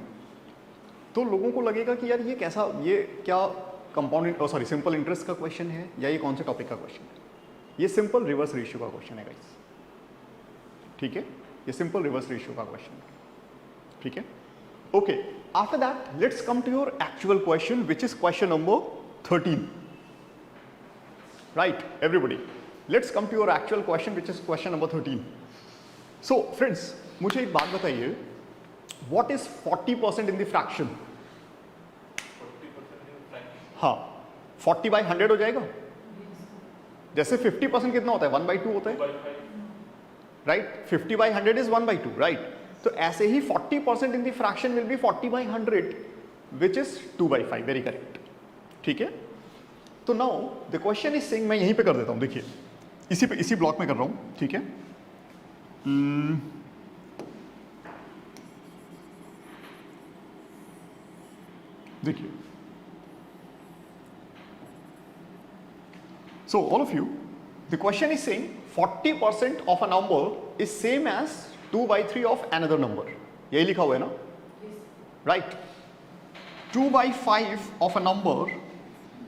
तो लोगों को लगेगा कि यार ये कैसा, ये क्या कंपाउंड, सॉरी सिंपल इंटरेस्ट का क्वेश्चन है या ये कौन से टॉपिक का क्वेश्चन है? ये सिंपल रिवर्स रेशियो का क्वेश्चन है गाइस. ठीक है, ये सिंपल रिवर्स रेशियो का क्वेश्चन है. ठीक है, okay. After that, let's come to your actual question, which is question number 13. Right, everybody. Let's come to your actual question, which is question number 13. So, friends, मुझे एक बात बताइए, what is 40% in the fraction? 40% in fraction. हाँ, 40 by 100 हो जाएगा? जैसे 50% कितना होता है? 1/2 होता है? 2/5. Right? 50 by 100 is 1/2, right? तो ऐसे ही 40% in the fraction will be 40 by 100, which is 2/5. Very correct. ठीक है? तो now the question is saying, मैं यहीं पे कर देता हूँ, देखिए, इसी ब्लॉक में कर रहा हूँ, ठीक है? देखिए, so all of you, the question is saying 40% of a number is same as 2/3 of another number. यही लिखा हुआ है ना? Right? 2/5 of a number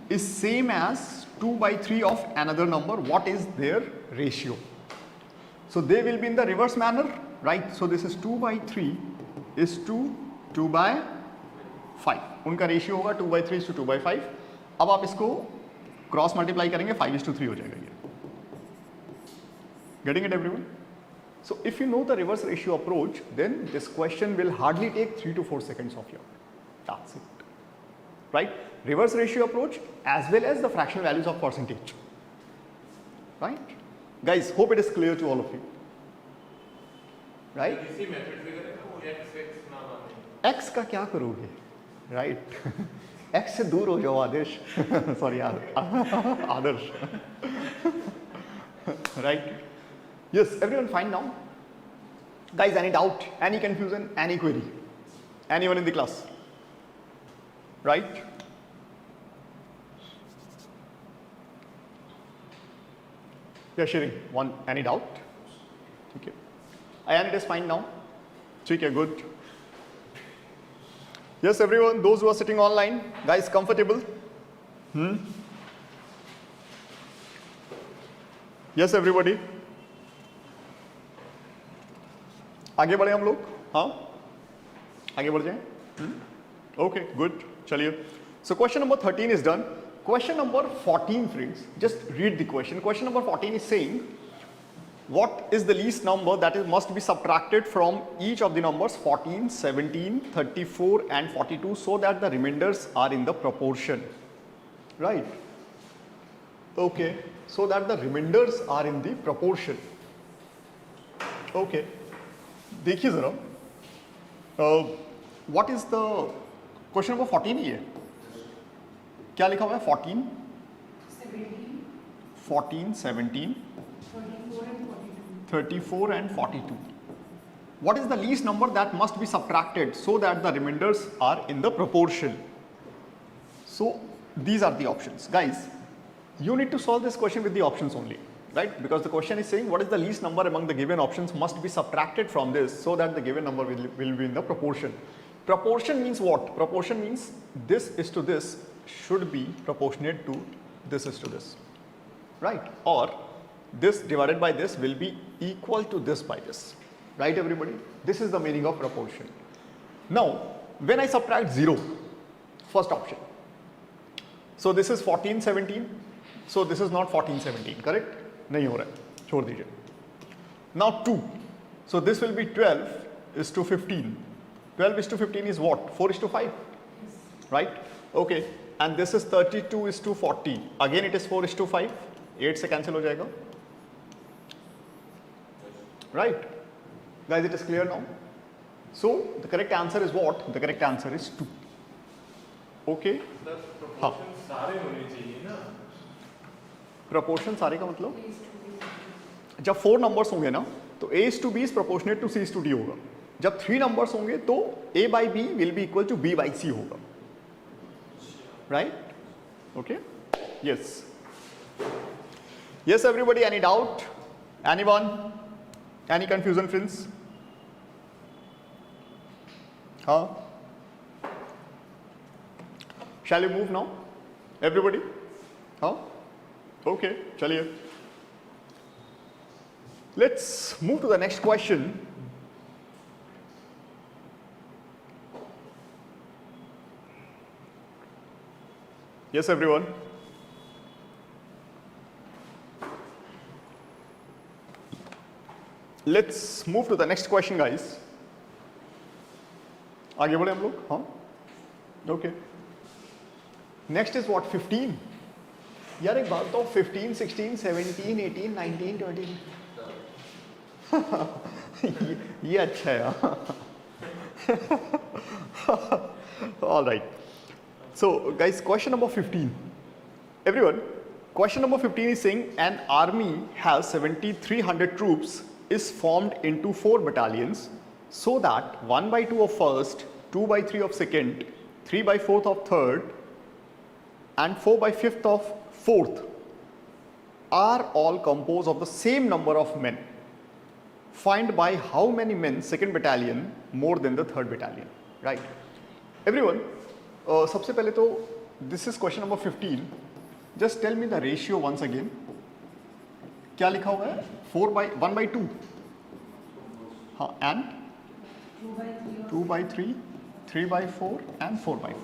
is same as 2/3 of another number. What is their ratio? So they will be in the reverse manner, right? So this is 2/3 is to 2/5. उनका ratio होगा 2/3 to 2/5. अब आप इसको क्रॉस मल्टीप्लाई करेंगे, 5:3 हो जाएगा ये. Getting it, everyone? So if you know the reverse ratio approach, then this question will hardly take 3 to 4 seconds of your. That's it. Right? Reverse ratio approach as well as the fractional values of percentage. Right? Guys, hope it is clear to all of you. Right? इसी method से करें वो x ना माने. X का क्या करोगे? Right? X से दूर हो जाओ आदर्श. Sorry, Adarsh. Right? Yes, everyone fine now? Guys, any doubt? Any confusion? Any query? Anyone in the class? Right? We are sharing one. Any doubt? Okay. Ayan, it is fine now. Okay, good. Yes, everyone. Those who are sitting online, guys, comfortable? Yes, everybody. आगे बढ़े हम लोग? हाँ? आगे बढ़ जाएं? Okay, good. चलिए. So question number 13 is done. Question number 14, friends. Just read the question. Question number 14 is saying, what is the least number that must be subtracted from each of the numbers 14, 17, 34 and 42 so that the remainders are in the proportion? Right? Okay. So that the remainders are in the proportion. Okay. देखिए जरा, what is the question number 14 ही है? क्या लिखा हुआ है? 14, 17, 34 and 42. What is the least number that must be subtracted so that the remainders are in the proportion? So these are the options. Guys, you need to solve this question with the options only. Right? Because the question is saying what is the least number among the given options must be subtracted from this so that the given number will be in the proportion. Proportion means what? Proportion means this is to this should be proportionate to this is to this. Right? Or this divided by this will be equal to this by this. Right, everybody? This is the meaning of proportion. Now, when I subtract 0, first option. So this is 14, 17. So this is not 14, 17, correct? नहीं हो रहा है, छोड़ दीजिए. Now 2. So this will be 12 is to 15. 12 is to 15 is what? 4 is to 5. Right? Okay. And this is 32 is to 40. Again it is 4 is to 5. 8 से cancel हो जाएगा. Right? Guys, it is clear now? So the correct answer is what? The correct answer is 2. Okay? Sir proportion सारे होने चाहिए ना. Proportion सारे का मतलब जब 4 नंबर्स होंगे ना तो A is to B is proportionate to C is to D होगा. जब 3 नंबर्स होंगे तो A by B will be equal to B by C होगा. Right? Okay? Yes. Yes, everybody. Any doubt? Anyone? Any confusion, friends? Huh? Shall we move now? Everybody? Huh? Okay, chaliye. Let's move to the next question. Yes, everyone. Let's move to the next question, guys. आगे बढ़े हम लोग. हाँ, okay. Next is what? 15. यार एक बात तो 15, 16, 17, 18, 19, 20. ये अच्छा है यार. All right. So, guys, question number 15. Everyone, question number 15 is saying an army has 7,300 troops is formed into 4 battalions so that 1 by 2 of first, 2 by 3 of second, 3 by 4th of third, and 4 by 5th of fourth are all composed of the same number of men. Find by how many men second battalion more than the third battalion. Right? Everyone, सबसे पहले तो this is question number 15. Just tell me the ratio once again. क्या लिखा हुआ है? 1 by 2. हाँ, and 2 by 3, 3 by 4 and 4 by 4.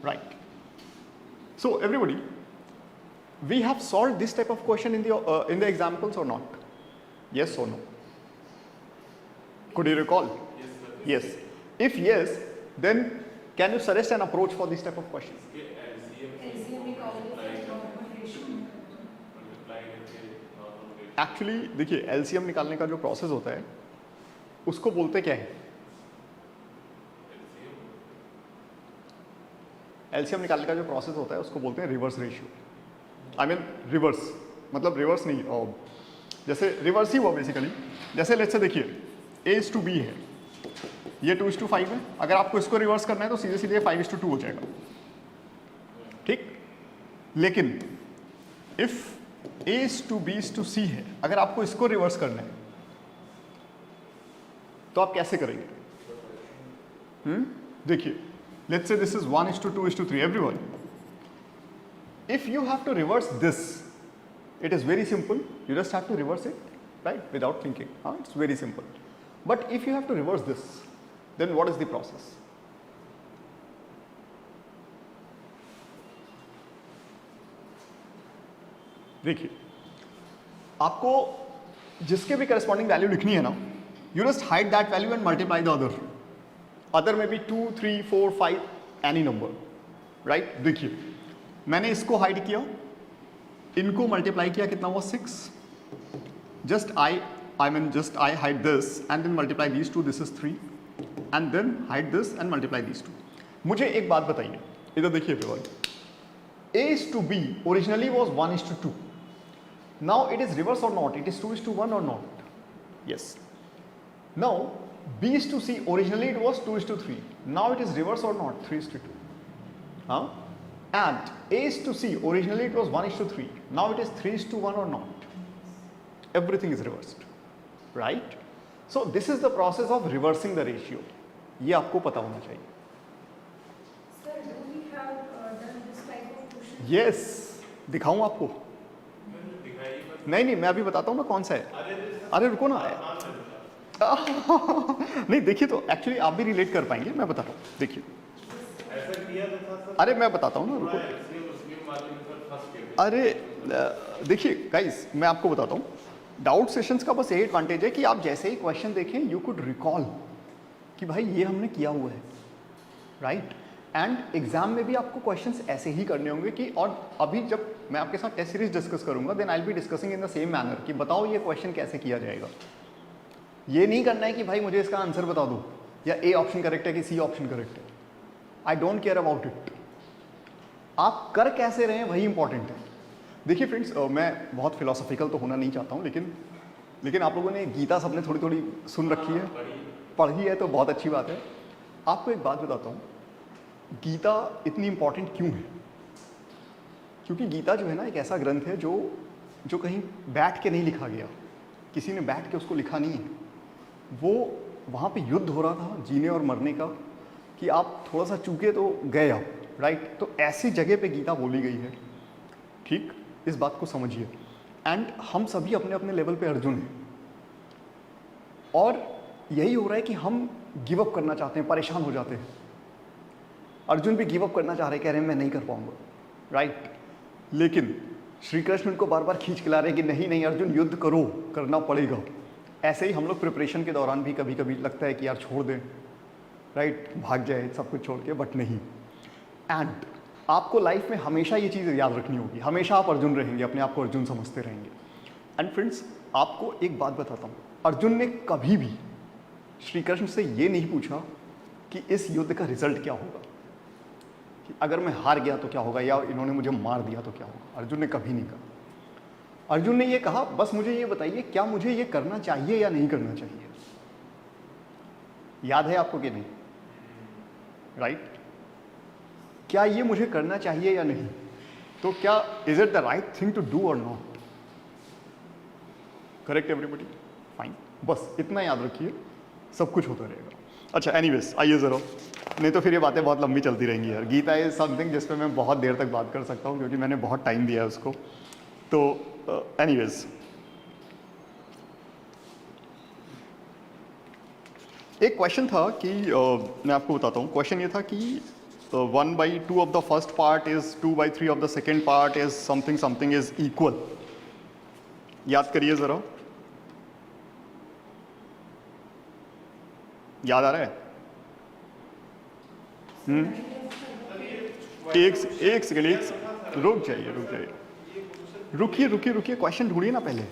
Right. So everybody, we have solved this type of question in the examples or not? Yes or no? Could you recall? Yes, sir. Yes. If yes, then can you suggest an approach for this type of question? Actually देखिए LCM निकालने का जो process होता है उसको बोलते क्या है? एलसीएम निकालने का जो प्रोसेस होता है उसको बोलते हैं reverse ratio. I mean reverse, मतलब रिवर्स नहीं, जैसे रिवर्स ही हुआ बेसिकली. जैसे लेट्स से देखिए A:B है, ये 2:5 है. अगर आपको इसको रिवर्स करना है तो सीधे सीधे 5:2 हो जाएगा. ठीक. लेकिन इफ A:B:C है, अगर आपको इसको रिवर्स करना है तो आप कैसे करेंगे? देखिए let's say this is 1:2:3. Everyone, if you have to reverse this, it is very simple. You just have to reverse it, right, without thinking. It's very simple. But if you have to reverse this, then what is the process? देखिए, आपको जिसके भी corresponding value लिखनी है ना, you just hide that value and multiply the other. Other may be 2, 3, 4, 5, any number, right? देखिए, मैंने इसको हाइड किया, इनको मल्टीप्लाई किया, कितना हुआ? 6. Just I hide this and then multiply these two. This is 3, and then hide this and multiply these two. मुझे एक बात बताइए, इधर देखिए everyone. A:B originally was 1:2. Now it is reverse or not? It is 2:1 or not? Yes. Now B:C originally it was 2:3. Now it is reverse or not? 3:2. And A:C originally it was 1:3. Now it is 3:1 or not? Everything is reversed, right? So this is the process of reversing the ratio. ये आपको पता होना चाहिए. Sir, do we have done this type of question? Yes. दिखाऊं आपको? नहीं, मैं अभी बताता हूँ ना कौन सा है. अरे रुको ना. नहीं देखिए, तो एक्चुअली आप भी रिलेट कर पाएंगे. मैं बताता हूँ, देखिए. अरे मैं बताता हूँ ना, रुको. अरे देखिए गाइस, मैं आपको बताता हूँ. डाउट सेशंस का बस यही एडवांटेज है कि आप जैसे ही क्वेश्चन देखें यू कुड रिकॉल कि भाई ये हमने किया हुआ है, राइट. एंड एग्जाम में भी आपको क्वेश्चंस ऐसे ही करने होंगे कि, और अभी जब मैं आपके साथ टेस्ट सीरीज डिस्कस करूंगा then I will be discussing in the same manner कि बताओ ये क्वेश्चन कैसे किया जाएगा. ये नहीं करना है कि भाई मुझे इसका आंसर बता दो, या ए ऑप्शन करेक्ट है कि सी ऑप्शन करेक्ट है. I don't care about it. आप कर कैसे रहे हैं वही इंपॉर्टेंट है. देखिए फ्रेंड्स, मैं बहुत फिलोसॉफिकल तो होना नहीं चाहता हूँ, लेकिन आप लोगों ने गीता सबने थोड़ी थोड़ी सुन रखी है, पढ़ी है, तो बहुत अच्छी बात है. आपको एक बात बताता हूँ, गीता इतनी इम्पॉर्टेंट क्यों है? क्योंकि गीता जो है ना एक ऐसा ग्रंथ है जो कहीं बैठ के नहीं लिखा गया, किसी ने बैठ के उसको लिखा नहीं है. वो वहाँ पे युद्ध हो रहा था जीने और मरने का, कि आप थोड़ा सा चूके तो गए आप, राइट. तो ऐसी जगह पे गीता बोली गई है. ठीक, इस बात को समझिए. एंड हम सभी अपने अपने लेवल पे अर्जुन हैं, और यही हो रहा है कि हम गिव अप करना चाहते हैं, परेशान हो जाते हैं. अर्जुन भी गिव अप करना चाह रहे, कह रहे हैं मैं नहीं कर पाऊंगा, राइट। लेकिन श्री कृष्ण उनको बार बार खींच के ला रहे हैं कि नहीं नहीं अर्जुन युद्ध करो, करना पड़ेगा। ऐसे ही हम लोग प्रिपरेशन के दौरान भी कभी कभी लगता है कि यार छोड़ दें, राइट, भाग जाए सब कुछ छोड़ के, बट नहीं। एंड आपको लाइफ में हमेशा ये चीज़ याद रखनी होगी, हमेशा आप अर्जुन रहेंगे, अपने आप को अर्जुन समझते रहेंगे। एंड फ्रेंड्स, आपको एक बात बताता हूँ, अर्जुन ने कभी भी श्री कृष्ण से ये नहीं पूछा कि इस युद्ध का रिजल्ट क्या होगा, कि अगर मैं हार गया तो क्या होगा, या इन्होंने मुझे मार दिया तो क्या होगा। अर्जुन ने कभी नहीं कहा। अर्जुन ने ये कहा बस मुझे ये बताइए क्या मुझे ये करना चाहिए या नहीं करना चाहिए। याद है आपको कि नहीं, राइट? क्या ये मुझे करना चाहिए या नहीं? तो क्या is it the right thing to do और नॉट? Correct everybody? फाइन, बस इतना याद रखिए, सब कुछ होता रहेगा। अच्छा एनीवेज, आइए ज़रा, नहीं तो फिर ये बातें बहुत लंबी चलती रहेंगी यार। गीता इज समथिंग जिस पे मैं बहुत देर तक बात कर सकता हूँ क्योंकि मैंने बहुत टाइम दिया है उसको। तो एनीवेज, एक क्वेश्चन था कि मैं आपको बताता हूँ। क्वेश्चन ये था कि 1/2 of the first part is 2/3 of the second part is something is equal। याद करिए ज़रा, याद आ रहा है? एक सेकंड, रुक जाइए, रुकिए, क्वेश्चन ढूंढिए ना पहले।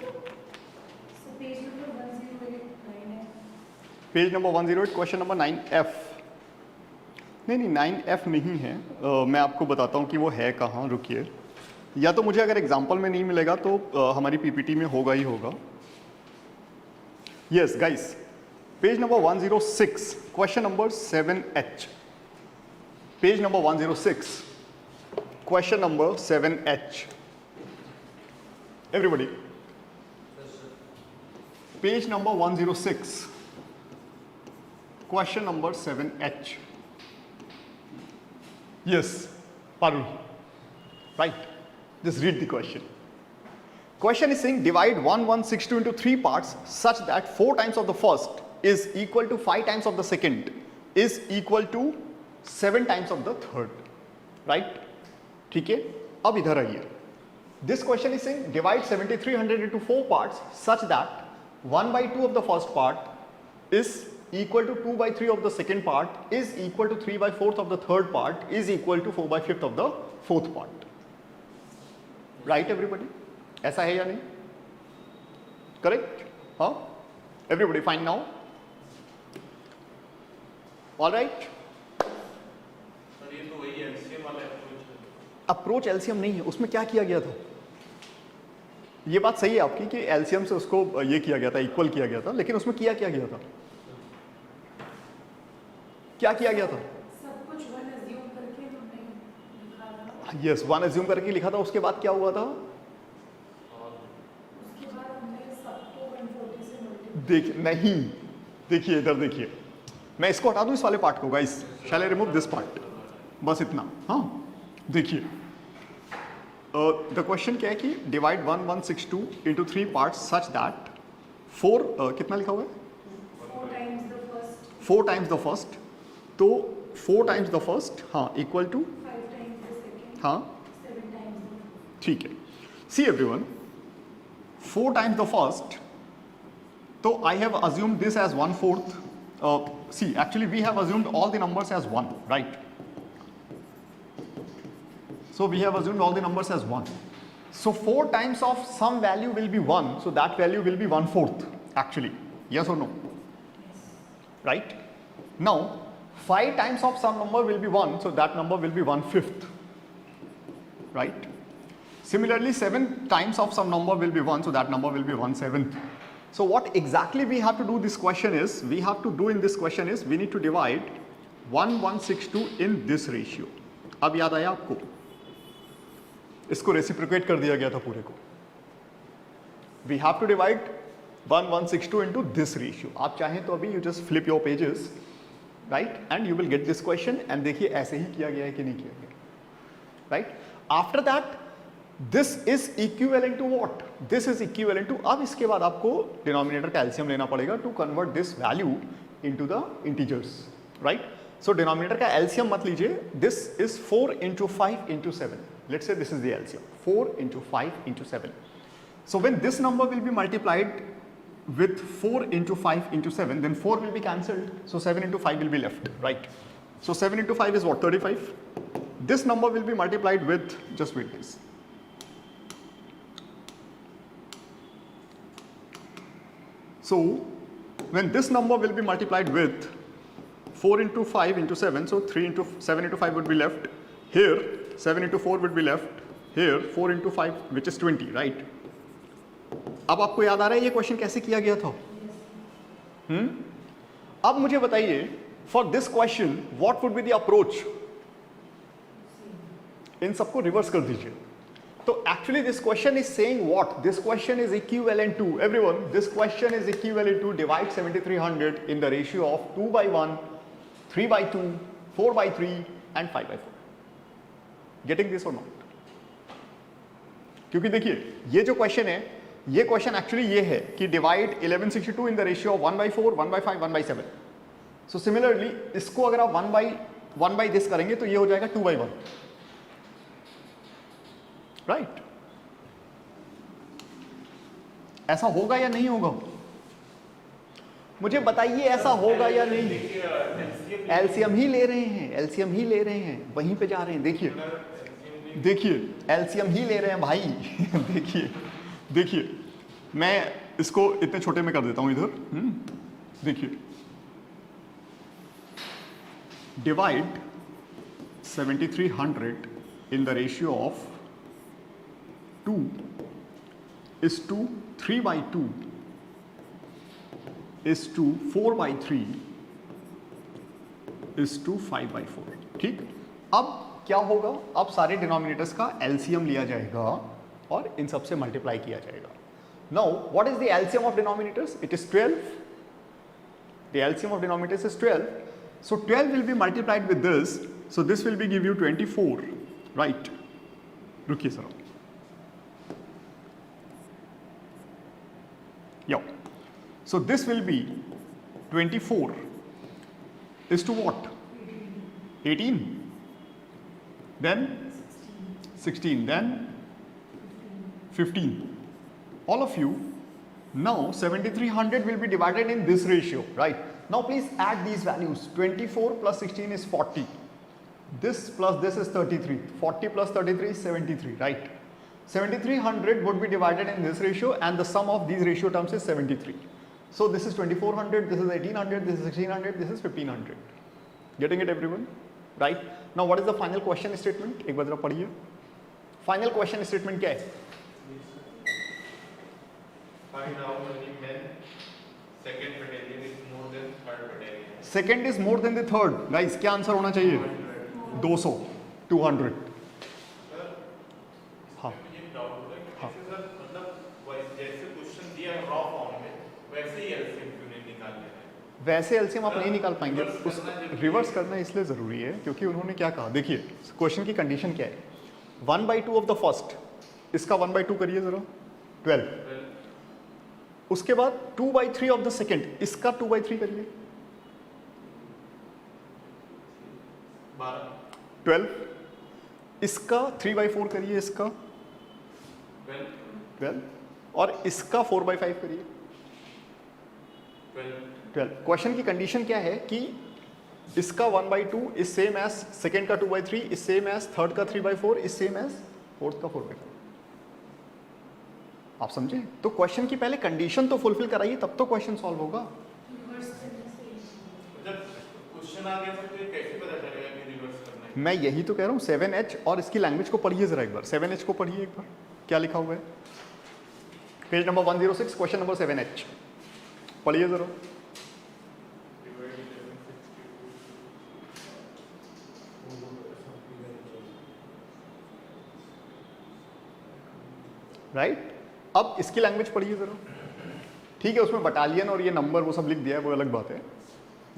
Page number 108, question number 9F। नहीं 9F नहीं है, मैं आपको बताता हूँ कि वो है कहाँ, रुकिए। या तो मुझे अगर एग्जाम्पल में नहीं मिलेगा तो हमारी पीपीटी में होगा ही होगा। Yes guys, page number 106, question number 7H। Page number 106, question number 7H। Everybody, page number 106, question number 7H। Yes, Parul, right? Just read the question. Question is saying divide 1162 into 3 parts such that 4 times of the first is equal to 5 times of the second is equal to 7 times of the third, right? ठीक है, अब इधर आइए। This question is saying divide 7300 into 4 parts such that 1/2 of the first part is equal to 2/3 of the second part is equal to 3/4 of the third part is equal to 4/5 of the fourth part, right everybody? ऐसा है या नहीं? Correct? हाँ? Everybody fine now? All right? Sir ये तो वही LCM वाला approach LCM नहीं है, उसमें क्या किया गया था? ये बात सही है आपकी कि एलसीएम से उसको ये किया गया था, इक्वल किया गया था, लेकिन उसमें किया क्या गया था? क्या किया गया था? सब कुछ वन अज्यूम करके हमने लिखा था। यस, वन अज्यूम करके लिखा था। उसके बाद क्या हुआ था? उसके बाद हमने सबको 140 से मल्टीप्लाई। नहीं, देखिए इधर देखिए, मैं इसको हटा दूं इस वाले पार्ट को guys, shall I remove this part, बस इतना। हाँ देखिए, द क्वेश्चन क्या है कि divide 1162 into 3 parts such that 4 कितना लिखा हुआ है? 4 times the first, तो 4 times the first, हाँ, equal to 5 times the second, हाँ 7 times the ठीक है। See everyone, 4 times the first, तो I have assumed this as 1/4. See, actually we have assumed all the numbers as 1, right? So we have assumed all the numbers as 1. So 4 times of some value will be 1, so that value will be 1/4 actually. Yes or no? Right? Now 5 times of some number will be 1, so that number will be 1/5. Right? Similarly 7 times of some number will be 1, so that number will be 1/7. So what exactly we have to do this question is, we have to do in this question is, we need to divide 1162 in this ratio. अब याद आया आपको? इसको reciprocate कर दिया गया था पूरे को। We have to divide 1162 into this ratio. आप चाहें तो अभी you just flip your pages, right? And you will get this question. And देखिए ऐसे ही किया गया है कि नहीं किया गया, right? After that, this is equivalent to what? This is equivalent to, अब इसके बाद आपको डिनोमिनेटर का एलसीएम लेना पड़ेगा to convert this value into the integers, right? So denominator का एलसीएम मत लीजिए, this is 4 into 5 into 7. Let's say this is the LCM, 4 into 5 into 7. So when this number will be multiplied with 4 into 5 into 7, then 4 will be cancelled, so 7 into 5 will be left, right? So 7 into 5 is what, 35? This number will be multiplied with, just wait this. So when this number will be multiplied with 4 into 5 into 7, so 3 into 7 into 5 would be left here, 7 into 4 would be left here, 4 into 5 which is 20, right? अब आपको याद आ रहा है ये question कैसे किया गया था? अब मुझे बताइए, for this question what would be the approach? इन सबको रिवर्स कर दीजिए. तो actually this question is saying what? This question is equivalent to, everyone, this question is equivalent to divide 7300 in the ratio of 2/1, 3/2, 4/3 and 5/4. Getting this or not? क्योंकि देखिए ये जो question है, ये क्वेश्चन एक्चुअली ये है कि divide 1162 in the ratio of 1/4, 1/5, 1/7. So similarly इसको अगर आप 1 by दिस करेंगे तो ये हो जाएगा 2/1, राइट? ऐसा होगा या नहीं होगा? मुझे बताइए ऐसा होगा या नहीं? एलसीएम ही ले रहे हैं, एलसीएम ही ले रहे हैं, वहीं पे जा रहे हैं. देखिए देखिए एलसीएम ही ले रहे हैं भाई. देखिए देखिए मैं इसको इतने छोटे में कर देता हूं इधर. देखिए divide 7300 in the ratio of 2 is to 3/2 is to 4/3 is to 5/4. ठीक, अब क्या होगा? अब सारे डिनोमिनेटर्स का एलसीएम लिया जाएगा और इन सबसे मल्टीप्लाई किया जाएगा. Now what is the LCM of denominators? It is 12. The LCM of denominators is 12. So 12 will be multiplied with this, so this will be give you 24, right? रुकिए sir. Yeah. So this will be 24 is to what? 18. Then 16. Then 15. All of you. Now 7300 will be divided in this ratio, right? Now please add these values. 24 plus 16 is 40. This plus this is 33. 40 plus 33 is 73, right? 7300 would be divided in this ratio and the sum of these ratio terms is 73. So this is 2400, this is 1800, this is 1600, this is 1500. Getting it everyone? Right? Now what is the final question statement? एक बार जरा पढ़िए. Final question statement क्या है? Find out how many men second battalion is more than third battalion. Second is more than the third. Guys, क्या answer होना चाहिए? 200, 200. Sir, हाँ. ये डाउट हो रहा है कि जैसे सर मतलब जैसे क्वेश्चन दिया है रॉ फॉर्म में, वैसे ही एलसीएम क्यों नहीं निकाल रहे हैं? वैसे एलसीएम आप नहीं निकाल पाएंगे. रिवर्स करना इसलिए ज़रूरी है क्योंकि उन्होंने क्या कहा. देखिए क्वेश्चन की कंडीशन क्या है? 1/2 ऑफ द फर्स्ट, इसका 1/2 करिए ज़रा, 12. उसके बाद 2/3 ऑफ द सेकेंड, इसका 2/3 करिए, 12. इसका 3/4 करिए, इसका 12 और इसका 4/5 करिए, 12. क्वेश्चन की कंडीशन क्या है कि इसका 1/2 इज सेम एज सेकेंड का 2/3 इज सेम एज थर्ड का 3/4 इज सेम एज फोर्थ का 4/5. आप समझे? तो क्वेश्चन की पहले कंडीशन तो फुलफिल कराइए, तब तो क्वेश्चन सॉल्व होगा. क्वेश्चन आ गया तो कैसे पता चलेगा कि रिवर्स करना है? मैं यही तो कह रहा हूँ. 7H और इसकी लैंग्वेज को पढ़िए जरा एक बार. 7H को पढ़िए एक बार, क्या लिखा हुआ है? Page number 106, question number 7H पढ़िए जरा. राइट? अब इसकी लैंग्वेज पढ़िए जरा. ठीक है, उसमें बटालियन और ये नंबर वो सब लिख दिया है, वो अलग बात है,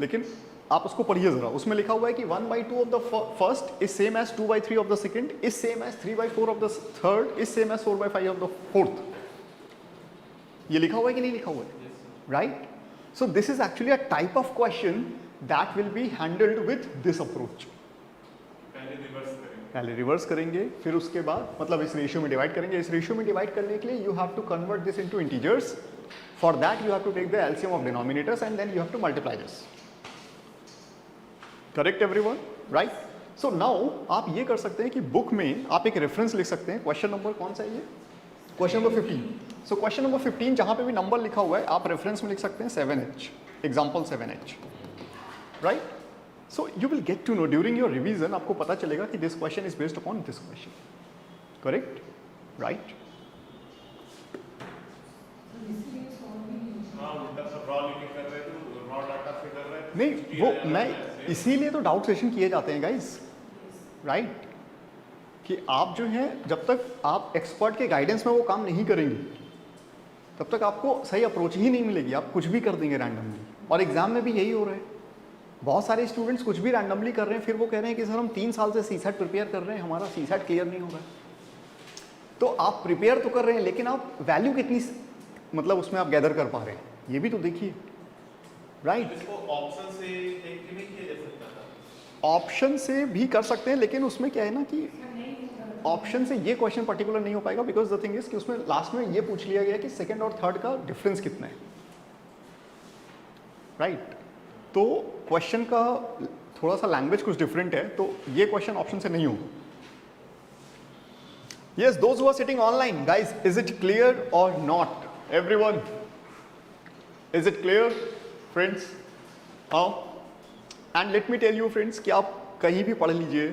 लेकिन आप उसको पढ़िए जरा. उसमें लिखा हुआ है कि 1/2 of the first is same as 2/3 of the second is same as 3/4 of the third is same as 4/5 of the fourth. ये लिखा हुआ है कि नहीं लिखा हुआ है? Right? So this is actually a type of question that will be handled with this approach. पहले रिवर्स करेंगे, फिर उसके बाद मतलब इस रेशियो में डिवाइड करेंगे। इस रेशियो में डिवाइड करने के लिए you have to convert this into integers. For that you have to take the LCM of denominators and then you have to multiply this. Correct everyone, right? So now आप ये कर सकते हैं कि बुक में आप एक रेफरेंस लिख सकते हैं। क्वेश्चन नंबर कौन सा है ये? Question number 15। So question number 15 जहां पे भी नंबर लिखा हुआ है आप रेफरेंस में लिख सकते हैं 7H, example 7H, right? So you will get to know during your revision, आपको पता चलेगा कि this question is based upon this question. Correct, right? नहीं, वो मैं इसीलिए तो डाउट सेशन किए जाते हैं गाइस, राइट? कि आप जो है जब तक आप एक्सपर्ट के गाइडेंस में वो काम नहीं करेंगे तब तक आपको सही अप्रोच ही नहीं मिलेगी। आप कुछ भी कर देंगे रैंडमली, और एग्जाम में भी यही हो रहा है। बहुत सारे स्टूडेंट्स कुछ भी रैंडमली कर रहे हैं, फिर वो कह रहे हैं कि सर हम 3 साल से सीसेट प्रिपेयर कर रहे हैं, हमारा सीसेट क्लियर नहीं हो रहा है। तो आप प्रिपेयर तो कर रहे हैं, लेकिन आप वैल्यू कितनी मतलब उसमें आप गैदर कर पा रहे हैं, ये भी तो देखिए, राइट? ऑप्शन से एक नहीं किया जा सकता था? ऑप्शन से भी कर सकते हैं, लेकिन उसमें क्या है ना कि ऑप्शन से ये क्वेश्चन पर्टिकुलर नहीं हो पाएगा, बिकॉज द थिंग इज कि उसमें लास्ट में ये पूछ लिया गया कि सेकंड और थर्ड का डिफरेंस कितना है, राइट? तो क्वेश्चन का थोड़ा सा लैंग्वेज कुछ डिफरेंट है, तो ये क्वेश्चन ऑप्शन से नहीं होगा। Yes, those who are sitting online, guys, is it clear or not? Everyone, is it clear, friends? And let me tell you, friends, कि आप कहीं भी पढ़ लीजिए,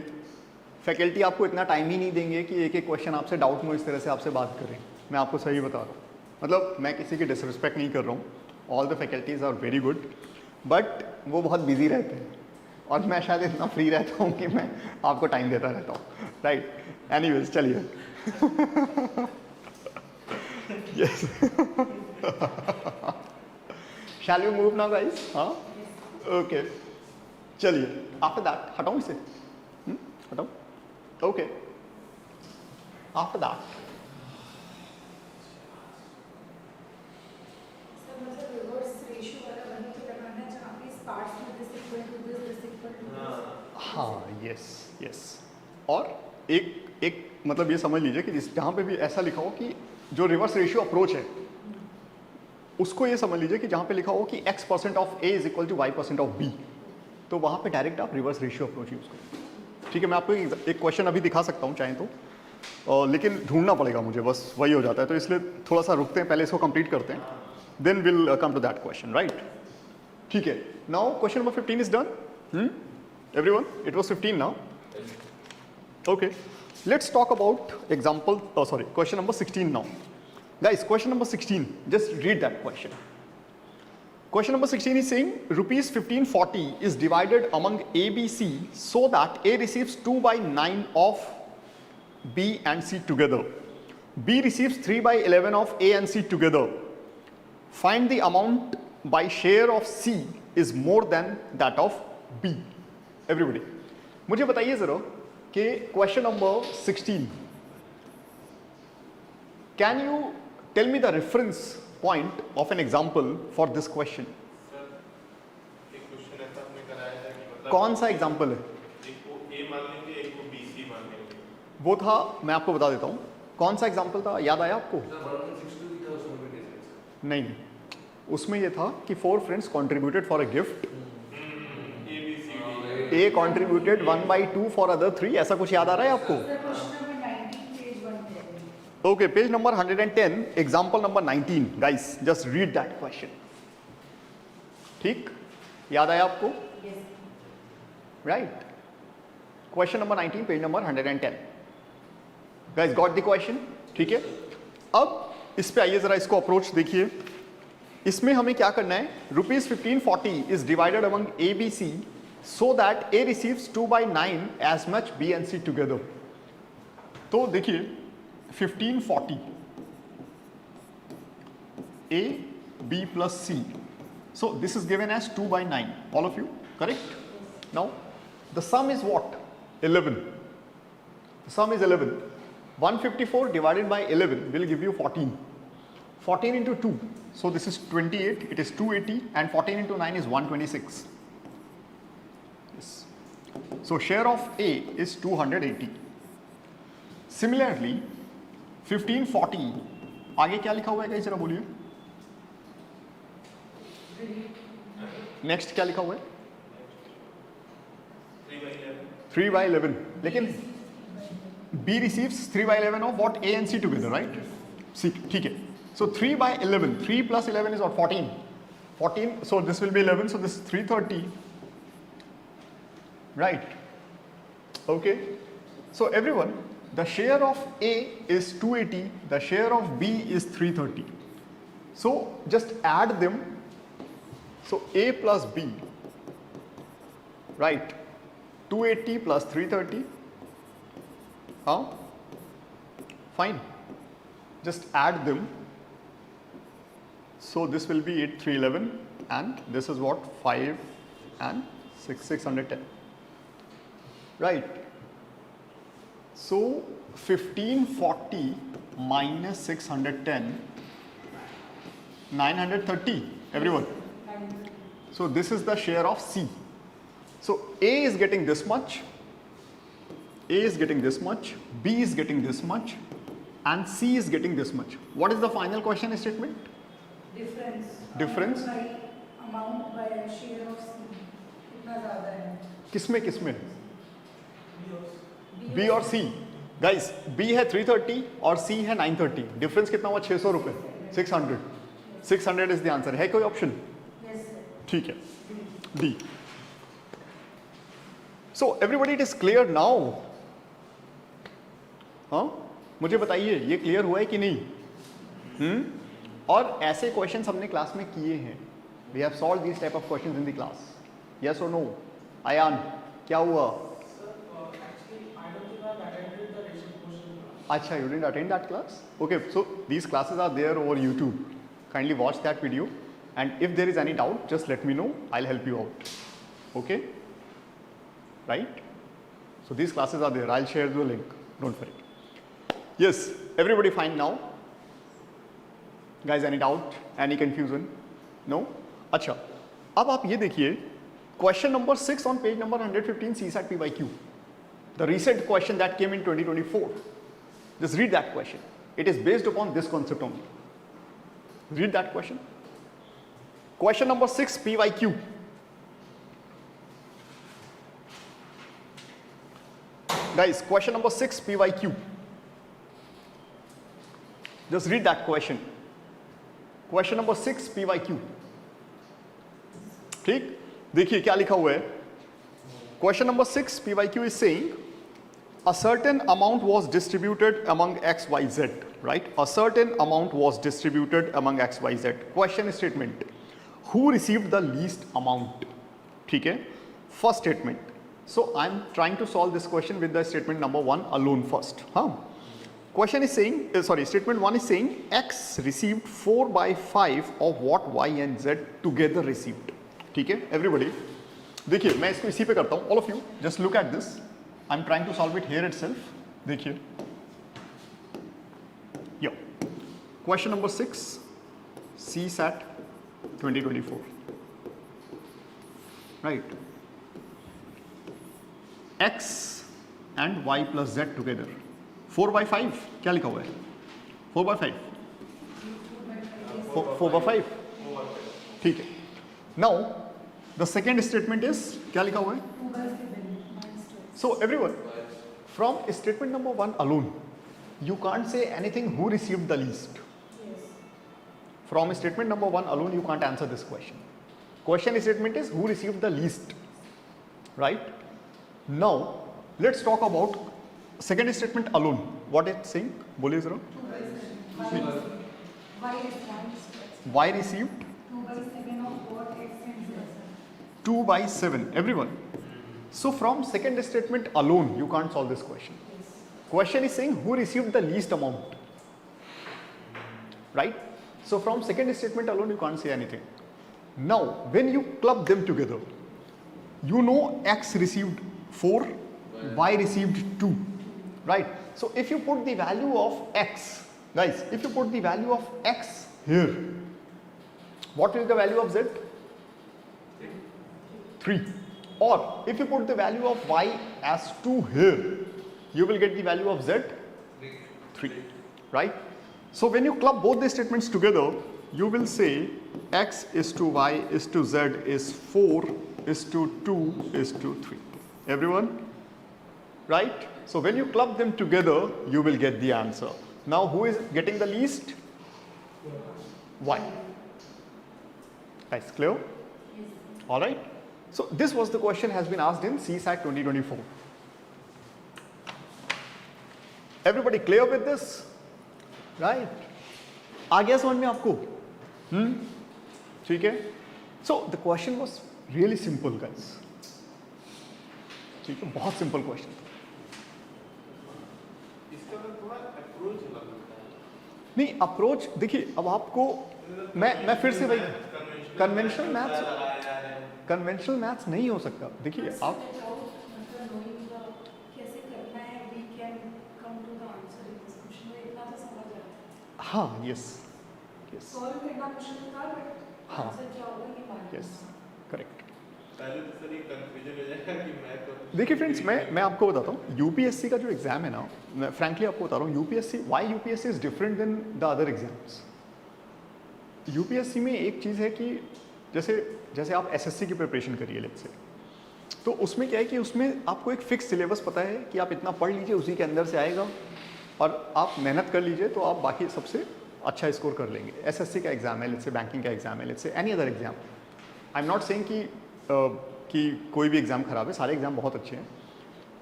फैकल्टी आपको इतना टाइम ही नहीं देंगे कि एक एक क्वेश्चन आपसे डाउट में इस तरह से आपसे बात करें। मैं आपको सही बता रहा हूँ, मतलब मैं किसी की डिसरिस्पेक्ट नहीं कर रहा हूँ। All the faculties are very good, but वो बहुत बिजी रहते हैं और मैं शायद इतना फ्री रहता हूँ कि मैं आपको टाइम देता रहता हूँ, राइट? एनीवेज, चलिए। Yes. Shall we move now, guys? हाँ? Okay. चलिए, after that, हटाऊँ इसे? हटाऊँ? Okay. After that. सर मतलब रिवर्स रेशियो वाला वहीं पे लगाना जहाँ पे इस पार्ट्स में दिस इक्वल टू दिस। हाँ, yes. और एक मतलब ये समझ लीजिए कि जहाँ पे भी ऐसा लिखा हो कि जो रिवर्स रेशियो अप्रोच है उसको ये समझ लीजिए कि जहाँ पे लिखा हो कि x% of a is equal to y% of b, तो वहाँ पे डायरेक्ट आप रिवर्स रेशियो अप्रोच यूज करें। ठीक है, मैं आपको एक क्वेश्चन अभी दिखा सकता हूँ चाहें तो, लेकिन ढूंढना पड़ेगा मुझे, बस वही हो जाता है, तो इसलिए थोड़ा सा रुकते हैं, पहले इसको कंप्लीट करते हैं, then will come to that question, right? ठीक है, now question number 15 is done. Everyone, it was 15 now. Okay, let's talk about question number 16 now. Guys, question number 16, just read that question. Question number 16 is saying rupees 1540 is divided among A, B, C so that A receives 2/9 of B and C together. B receives 3/11 of A and C together. Find the amount by share of C is more than that of B. Everybody, मुझे बताइए जरा कि question number 16, can you tell me the reference point of an example for this question? कौन सा example है? एक को A मान लेंगे, एक को BC मान लेंगे। वो था, मैं आपको बता देता हूँ कौन सा एग्जाम्पल था, याद आया आपको? नहीं, उसमें ये था कि 4 friends contributed for a gift, A contributed 1/2 for other 3, ऐसा कुछ याद आ रहा है आपको? Okay, page number 110, example number 19. Guys, just read that question. ठीक, याद आया आपको? Right. Question number 19, page number 110. Guys, got the question? ठीक है, अब इस पे आइए जरा, इसको अप्रोच देखिए। इसमें हमें क्या करना है? Rupees 1540 is divided among A, B, C so that A receives 2/9 as much B and C together. तो देखिए 1540 A, B plus C, so this is given as 2/9, all of you correct? Now the sum is what? 11. The sum is 11. 154 divided by 11 will give you 14. 14 into 2, so this is 28, it is 280, and 14 into 9 is 126. Yes. So share of A is 280. Similarly 1540 आगे क्या लिखा हुआ है जरा बोलिए. Next क्या लिखा हुआ है? 3/11. लेकिन B receives 3/11 of what? A and C together, right? C, ठीक है. So 3/11, 3 plus 11 is what? 14. 14, so this will be 11, so this is 330. Right? Okay. So everyone, the share of A is 280, the share of B is 330. So just add them. So A plus B, right? 280 plus 330. Fine. Just add them. So this will be 311 and this is what? 5 and 610. Right. So 1540 minus 610, 930, everyone. So this is the share of C. So A is getting this much, A is getting this much, B is getting this much, and C is getting this much. What is the final question statement? Difference. Amount by share of C. कितना ज़्यादा है? किसमें? B और C. Guys, B है 330 और C है 930. Difference कितना हुआ? 600 रुपए. 600. 600 is the answer. है कोई option? Yes, sir. ठीक है. D. So everybody, it is clear now. हाँ? मुझे बताइए ये क्लियर हुआ है कि नहीं? और ऐसे क्वेश्चंस हमने क्लास में किए हैं. We have solved these type of questions in the class. Yes or no? Ayan, क्या हुआ? Acha, you didn't attend that class? Okay, so these classes are there over YouTube. Kindly watch that video, and if there is any doubt, just let me know. I'll help you out. Okay? Right? So these classes are there. I'll share the link. Don't worry. Yes, everybody fine now? Guys, any doubt? Any confusion? No? अच्छा, अब आप ये देखिए question number 6 on page number 115 CSAT PYQ. The recent question that came in 2024. Just read that question. It is based upon this concept only. Read that question. Question number 6 PYQ. Guys, question number 6 PYQ. Just read that question. Question number 6 PYQ. ठीक, देखिए क्या लिखा हुआ है. Question number 6 PYQ is saying a certain amount was distributed among X, Y, Z, right? A certain amount was distributed among X, Y, Z. Question statement. Who received the least amount? ठीक है. First statement. So I am trying to solve this question with the statement number 1 alone first. Question is saying, statement 1 is saying X received 4/5 of what Y and Z together received. ठीक है, everybody. देखिए मैं इसको इसी पे करता हूँ. All of you, just look at this. I'm trying to solve it here itself. देखिए. Yeah. Question number 6, CSAT 2024. Right. X and Y plus Z together. 4/5 क्या लिखा हुआ है? 4/5. 4/5. ठीक है. Now the second statement is क्या लिखा हुआ है? So everyone, from statement number 1 alone, you can't say anything who received the least. From statement number 1 alone, you can't answer this question. Question statement is who received the least, right? Now let's talk about second statement alone. What it's saying? बोलिए जरा. Y received 2/7 of what X and Z. 2/7. Everyone. So from second statement alone, you can't solve this question. Question is saying who received the least amount, right? So from second statement alone, you can't say anything. Now, when you club them together, you know X received 4, Y received 2, right? So if you put the value of X, guys, if you put the value of X here, what is the value of Z? 3. Or if you put the value of y as 2 here, you will get the value of z 3, right? So when you club both the statements together, you will say x is to y is to z is 4 is to 2 is to 3. Everyone? Right? So when you club them together, you will get the answer. Now who is getting the least? Y. Guys, clear? All right. So this was the question has been asked in CSAT 2024. Everybody clear with this? Right? आ गया समझ में आपको? ठीक है? So the question was really simple, guys. ठीक है? बहुत simple question था. इसका मैं थोड़ा अप्रोच अलग होता है. नहीं अप्रोच देखिए अब आपको मैं फिर से वही कन्वेंशनल मैथ्स नहीं हो सकता. देखिए आप हाँ यस हाँ यस करेक्ट. पहले तो सर ये कंफ्यूजन हो जाएगा कि मैं तो देखिए फ्रेंड्स मैं आपको बताता हूँ यूपीएससी का जो एग्जाम है ना, मैं फ्रैंकली आपको बता रहा हूँ UPSC why UPSC is different then the other exams. UPSC में एक चीज़ है कि जैसे आप एसएससी की प्रिपरेशन करिए लेट्स से, तो उसमें क्या है कि उसमें आपको एक फिक्स सिलेबस पता है कि आप इतना पढ़ लीजिए उसी के अंदर से आएगा और आप मेहनत कर लीजिए तो आप बाकी सबसे अच्छा स्कोर कर लेंगे. एसएससी का एग्जाम है लेट्स से, बैंकिंग का एग्जाम है let's say, any other exam. I am not saying कि कोई भी एग्ज़ाम खराब है, सारे एग्ज़ाम बहुत अच्छे हैं,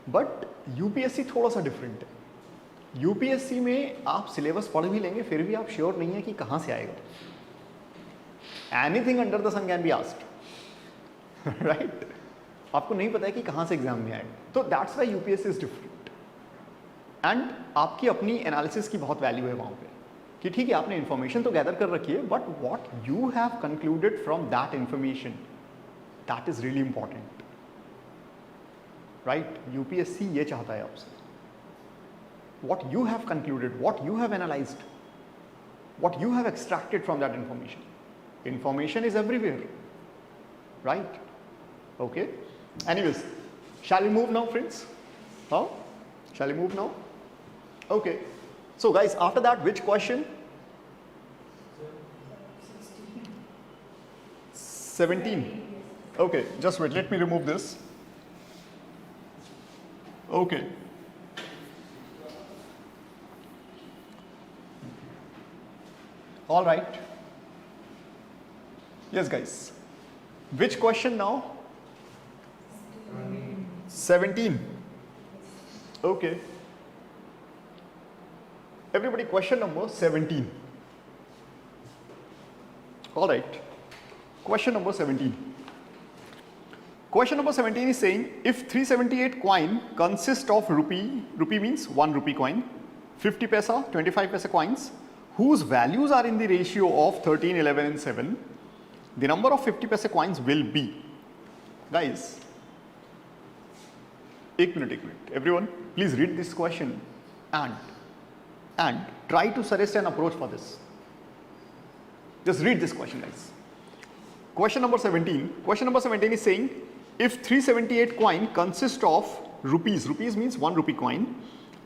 बट यूपीएससी थोड़ा सा डिफरेंट है. यूपीएससी में आप सिलेबस पढ़ भी लेंगे फिर भी आप श्योर नहीं है कि कहाँ से आएगा. Anything under the sun can be asked, right? आपको नहीं पता है कि कहाँ से एग्जाम में आएगा. तो that's why UPSC is different. And आपकी अपनी एनालिसिस की बहुत वैल्यू है वहाँ पे कि ठीक है आपने इन्फॉर्मेशन तो गैदर कर रखी है, but what you have concluded from that information, that is really important, right? UPSC ये चाहता है आपसे. What you have concluded, what you have analysed, what you have extracted from that information. Information is everywhere, right? Okay. Anyways, shall we move now, friends? Huh? Shall we move now? Okay. So, guys, after that, which question? 17. Okay. Just wait. Let me remove this. Okay. All right. Yes, guys. Which question now? 17. Okay. Everybody, question number 17. All right. Question number 17. Question number 17 is saying if 378 coin consists of rupee means 1 rupee coin, 50 paisa, 25 paisa coins, whose values are in the ratio of 13, 11 and 7, the number of 50 paise coins will be. Guys, एक minute. Everyone, please read this question and try to suggest an approach for this. Just read this question, guys. Question number 17. Question number 17 is saying if 378 coin consists of rupees means 1 rupee coin,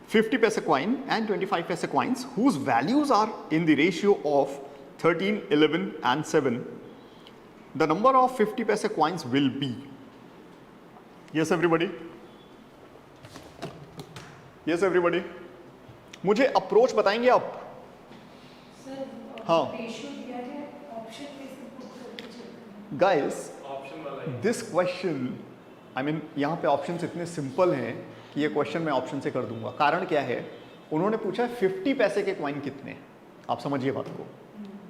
50 paise coin and 25 paise coins whose values are in the ratio of 13, 11 and 7, the number of 50 paise coins will be. Yes, everybody? Yes, everybody? मुझे approach बताएंगे आप? हाँ. Guys, this question, I mean, यहाँ पे options इतने simple हैं कि ये क्वेश्चन मैं ऑप्शन से कर दूंगा. कारण क्या है? उन्होंने पूछा 50 पैसे के कॉइन कितने. आप समझिए बात को.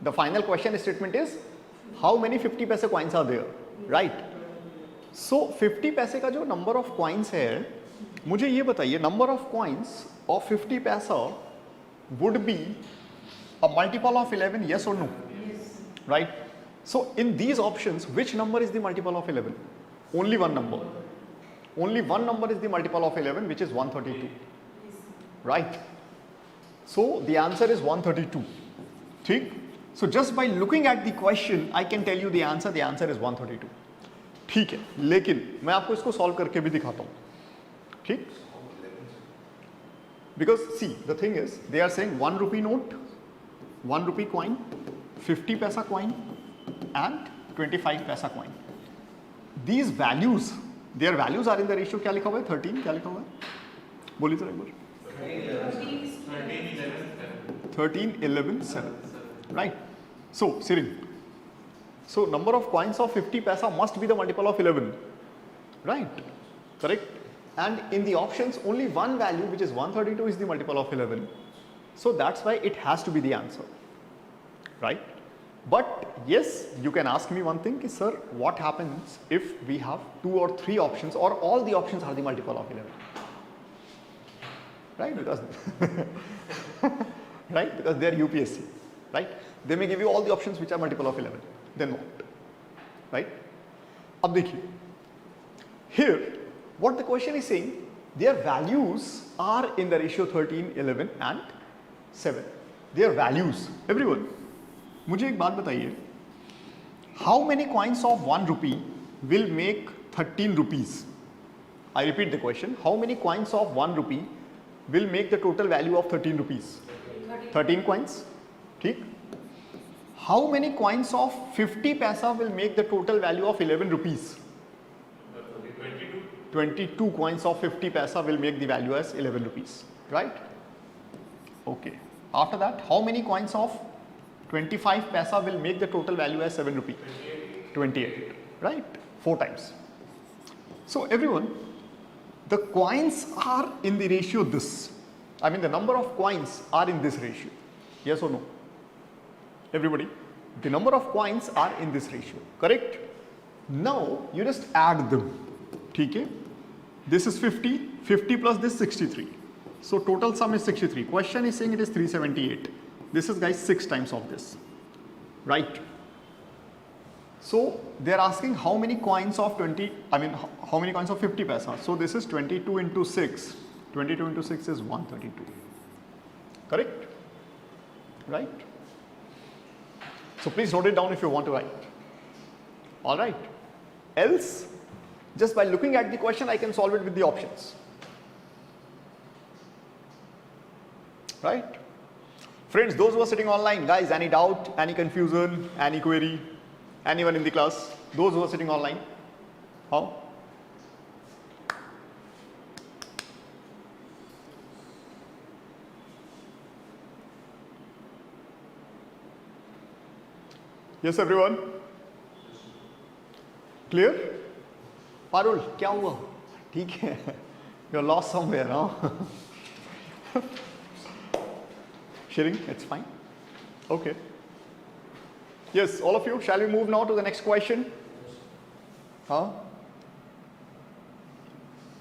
The final question statement is how many 50 paise coins are there, right? So 50 पैसे का जो number of coins है, मुझे ये बताइए number of coins of 50 paisa would be a multiple of 11, yes or no? Yes. Right? So in these options, which number is the multiple of 11? Only one number. Only one number is the multiple of 11, which is 132. Right? So the answer is 132. ठीक? So just by looking at the question, I can tell you the answer. The answer is 132. ठीक है, लेकिन मैं आपको इसको solve करके भी दिखाता हूं, ठीक? Because see the thing is they are saying 1 rupee note, 1 rupee coin, 50 paisa coin and 25 paisa coin. These values, their values are in the ratio. क्या लिखा हुआ है? 13. क्या लिखा हुआ है? बोलिए सर एक बार. 13, 11, 7. Right. So, Sirin. So, number of coins of 50 paisa must be the multiple of 11. Right. Correct. And in the options, only one value, which is 132, is the multiple of 11. So, that's why it has to be the answer. Right. But yes, you can ask me one thing, sir, what happens if we have 2 or 3 options or all the options are the multiple of 11? Right? Because right? Because they are UPSC. Right? They may give you all the options which are multiple of 11. Then what? Right? अब देखिए, here what the question is saying, their values are in the ratio 13, 11 and 7. Their values, everyone. मुझे एक बात बताइए, how many coins of 1 rupee will make 13 rupees? I repeat the question, how many coins of 1 rupee will make the total value of 13 rupees? 13 coins, ठीक? How many coins of 50 पैसा will make the total value of 11 rupees? 22 coins of 50 paisa will make the value as 11 rupees, right? Okay. After that, how many coins of 25 paisa will make the total value as 7 rupee? 28, right? 4 times. So everyone, the coins are in the ratio this. I mean the number of coins are in this ratio. Yes or no? Everybody, the number of coins are in this ratio, correct? Now you just add them. ठीक है? This is 50, 50 plus this 63. So total sum is 63. Question is saying it is 378. This is guys 6 times of this, right? So they are asking how many coins of 20, I mean how many coins of 50 paisa. So this is 22 into 6. 22 into 6 is 132. Correct? Right? So please note it down if you want to write. All right. Else, just by looking at the question, I can solve it with the options. Right? Friends, those who are sitting online, guys, any doubt, any confusion, any query, anyone in the class, those who are sitting online, how? Yes, everyone? Clear? Parul, क्या हुआ? ठीक है. You're lost somewhere, huh? Sharing, it's fine. Okay. Yes, all of you, shall we move now to the next question? Huh?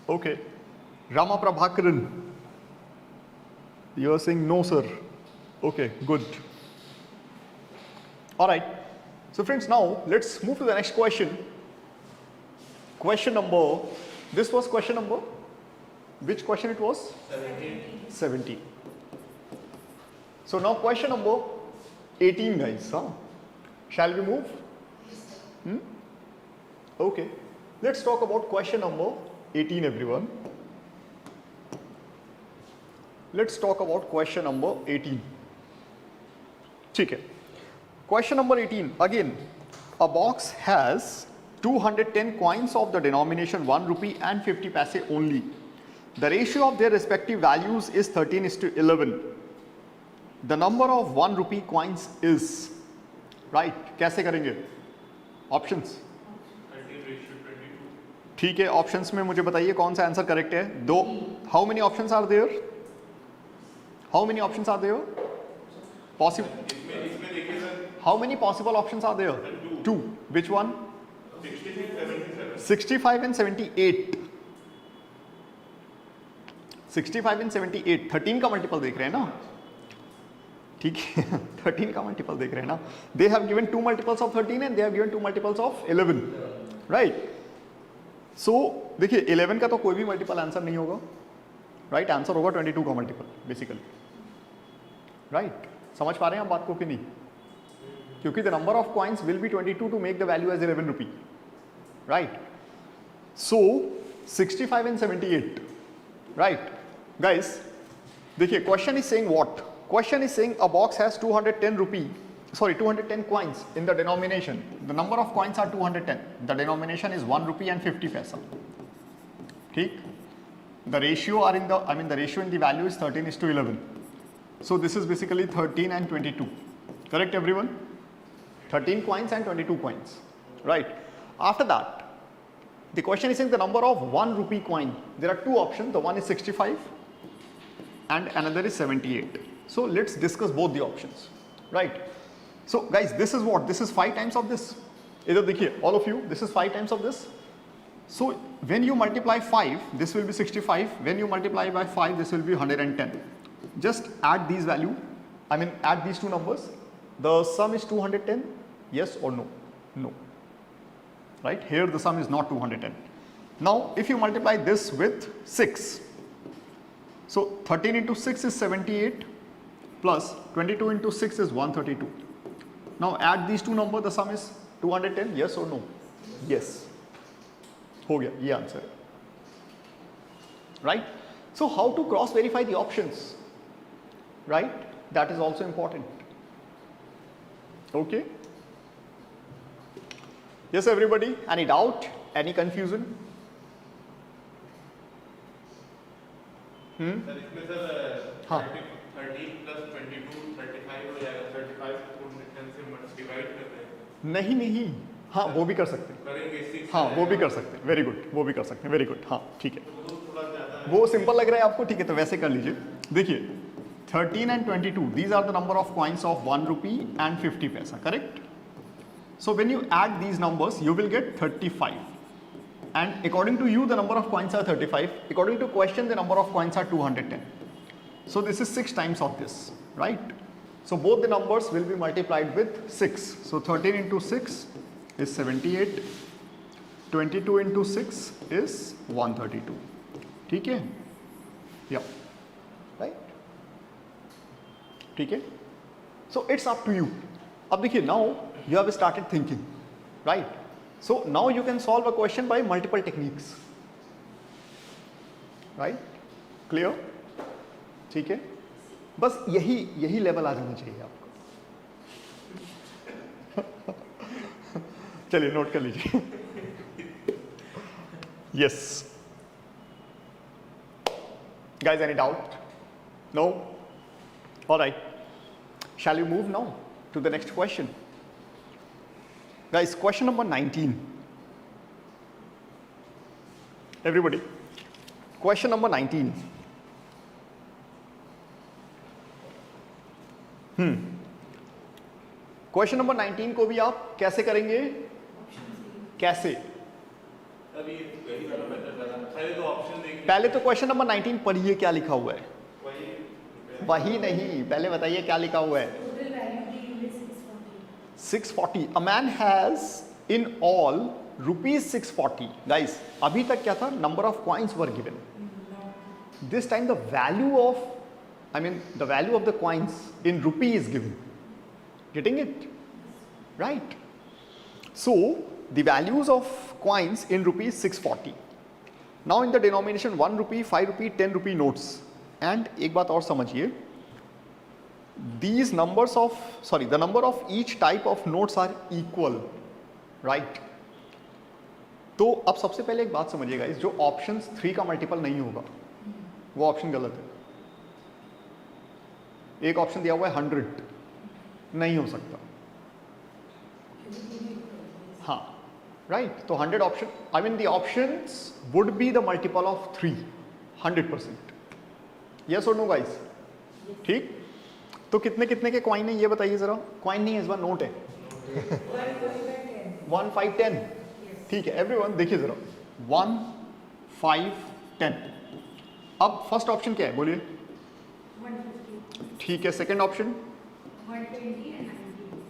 Okay. Rama Prabhakaran. You are saying no, sir. Okay, good. All right. So friends, now let's move to the next question. Question number, this was question number, which question it was? 17. So now question number 18, guys. Huh? Shall we move? Okay. Let's talk about question number 18, everyone. Let's talk about question number 18. Okay. Question number 18. Again, a box has 210 coins of the denomination 1 rupee and 50 paise only. The ratio of their respective values is 13:11. The number of 1 rupee coins is, right? कैसे करेंगे? Options. ठीक है, options में मुझे बताइए कौन सा answer correct है. दो. How many options are there? How many options are there? Possible. How many possible options are there? 2. Which one? 65 and 78. 65 and 78. 13 का मल्टीपल देख रहे हैं ना? ठीक है, 13 का मल्टीपल देख रहे हैं ना? They have given 2 multiples of 13 and they have given 2 multiples of 11. Right? So देखिए 11 का तो कोई भी मल्टीपल आंसर नहीं होगा. राइट? आंसर होगा 22 का मल्टीपल बेसिकली. राइट? समझ पा रहे हैं आप बात को कि नहीं? क्योंकि the number of coins will be 22 to make the value as 11 rupee. right? So 65 and 78, right? Guys, देखिए question is saying what? Question is saying a box has 210 coins in the denomination. The number of coins are 210. The denomination is 1 rupee and 50 paisa. ठीक? The ratio are in the, the ratio in the value is 13:11. So this is basically 13 and 22. Correct everyone? 13 coins and 22 coins. Right? After that, the question is saying the number of 1 rupee coin. There are two options. The one is 65 and another is 78. So let's discuss both the options. Right? So guys, this is what? This is 5 times of this. Either देखिए, all of you, this is 5 times of this. So when you multiply 5, this will be 65. When you multiply by 5, this will be 110. Just add these value. Add these two numbers. The sum is 210. Yes or no? No. Right? Here the sum is not 210. Now if you multiply this with 6. So 13 into 6 is 78 plus 22 into 6 is 132. Now add these two numbers, the sum is 210. Yes or no? Yes. हो गया, ये answer है. Right? So how to cross verify the options? Right? That is also important. Okay? Yes everybody? Any doubt? Any confusion? Sir इसमें sir हाँ. 30 plus 22 35 हो जाएगा. 35 को 10 से डिवाइड करते हैं. नहीं, हाँ वो भी कर सकते हैं. करेंगे 6. हाँ वो भी कर सकते हैं. वेरी गुड, वो भी कर सकते हैं. Very good. हाँ ठीक है. तो थोड़ा ज्यादा है. वो सिंपल लग रहा है आपको? ठीक है, तो वैसे कर लीजिए. देखिए 13 and 22, these are the number of coins of 1 rupee and 50 paisa, correct? So when you add these numbers, you will get 35. And according to you, the number of coins are 35. According to question, the number of coins are 210. So this is 6 times of this, right? So both the numbers will be multiplied with 6. So 13 into 6 is 78. 22 into 6 is 132. ठीक है? Yeah. Right? ठीक है? So it's up to you. अब देखिए, now you have started thinking, right? So now you can solve a question by multiple techniques, right? Clear? ठीक है? बस यही लेवल आ जाना चाहिए आपको. चलिए नोट कर लीजिए. Yes. Guys, any doubt? No? All right. Shall we move now to the next question? Guys, question number 19. Everybody, question number 19. Question number 19 को भी आप कैसे करेंगे? कैसे? अभी यही वाला मेथड लगा. पहले तो ऑप्शन देखिए. पहले तो क्वेश्चन नंबर 19 पढ़िए, क्या लिखा हुआ है. वही नहीं, पहले बताइए क्या लिखा हुआ है. Total value of the unit 640. 640. A man has in all rupees 640. Guys, अभी तक क्या था? Number of coins were given. This time the value of, the value of the coins in rupee is given. Getting it? Right. So the values of coins in rupees 640. Now in the denomination 1 rupee, 5 rupee, 10 rupee notes. And एक बात और समझिए. These numbers of, the number of each type of notes are equal, right? तो अब सबसे पहले एक बात समझिएगा, इस जो ऑप्शंस 3 का मल्टीपल नहीं होगा, वो ऑप्शन गलत है. एक ऑप्शन दिया हुआ है 100, नहीं हो सकता. हाँ, राइट. तो 100 option, the options would be the multiple of 3, 100%. Yes or no guys? ठीक. तो कितने कितने के कॉइन है ये बताइए जरा. कॉइन नहीं है, इस बार नोट है. 1, 5, 10. ठीक है एवरीवन, देखिए जरा. 1, 5, 10. अब फर्स्ट ऑप्शन क्या है बोलिए. 150. ठीक है. Second option 120 and 90.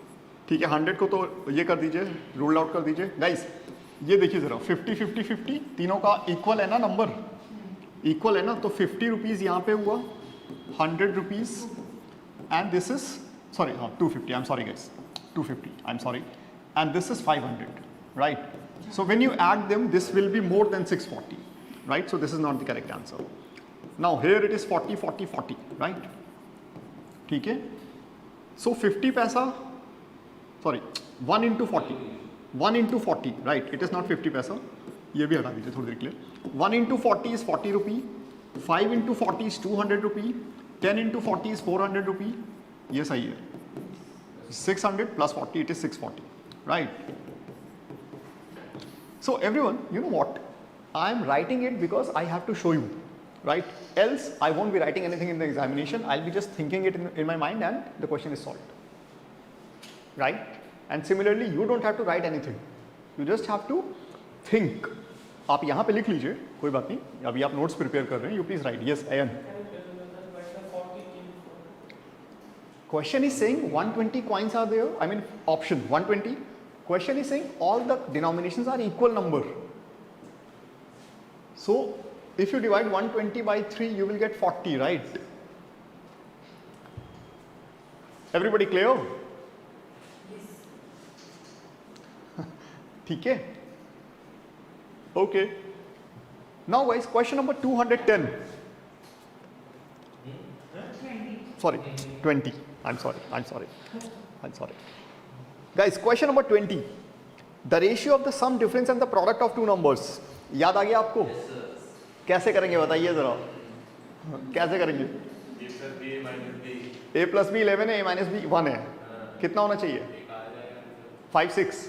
ठीक है. 100 को तो ये कर दीजिए, रूल आउट कर दीजिए. गाइस ये देखिए जरा, 50, 50, 50 तीनों का इक्वल है ना नंबर. इक्वल है ना, तो 50 रुपीज़ यहाँ पे हुआ, 100 rupees and this is 250. I'm sorry guys, 250. I'm sorry. And this is 500, right? So when you add them, this will be more than 640, right? So this is not the correct answer. Now here it is 40, 40, 40, right? ठीक है? So 50 paisa, sorry, 1 into 40, 1 into 40, right? It is not 50 paisa. ये भी हटा दीजिए थोड़ी देर के लिए. 1 into 40 is 40 rupee. 5 into 40 is 200 rupee. 10 into 40 is 400 rupee. ये सही है. 600 plus 40, it is 640, right? So everyone, you know what? I am writing it because I have to show you, right? Else I won't be writing anything in the examination. I'll be just thinking it in my mind and the question is solved, right? And similarly, you don't have to write anything. You just have to think. आप यहाँ पे लिख लीजिए, कोई बात नहीं. अभी आप notes prepare कर रहे हैं. You please write. Yes, Ayan. Question is saying 120 coins are there. I mean option 120. Question is saying all the denominations are equal number. So if you divide 120 by 3, you will get 40, right? Everybody clear? Yes. ठीक है? Okay. Now guys, question number 210. 20. Sorry, 20. I'm sorry. Guys, question number 20. The ratio of the sum difference and the product of two numbers. याद आ गया आपको? कैसे करेंगे बताइए जरा. कैसे करेंगे? a plus b 11 है, a minus b 1 है. कितना होना चाहिए? 5 6.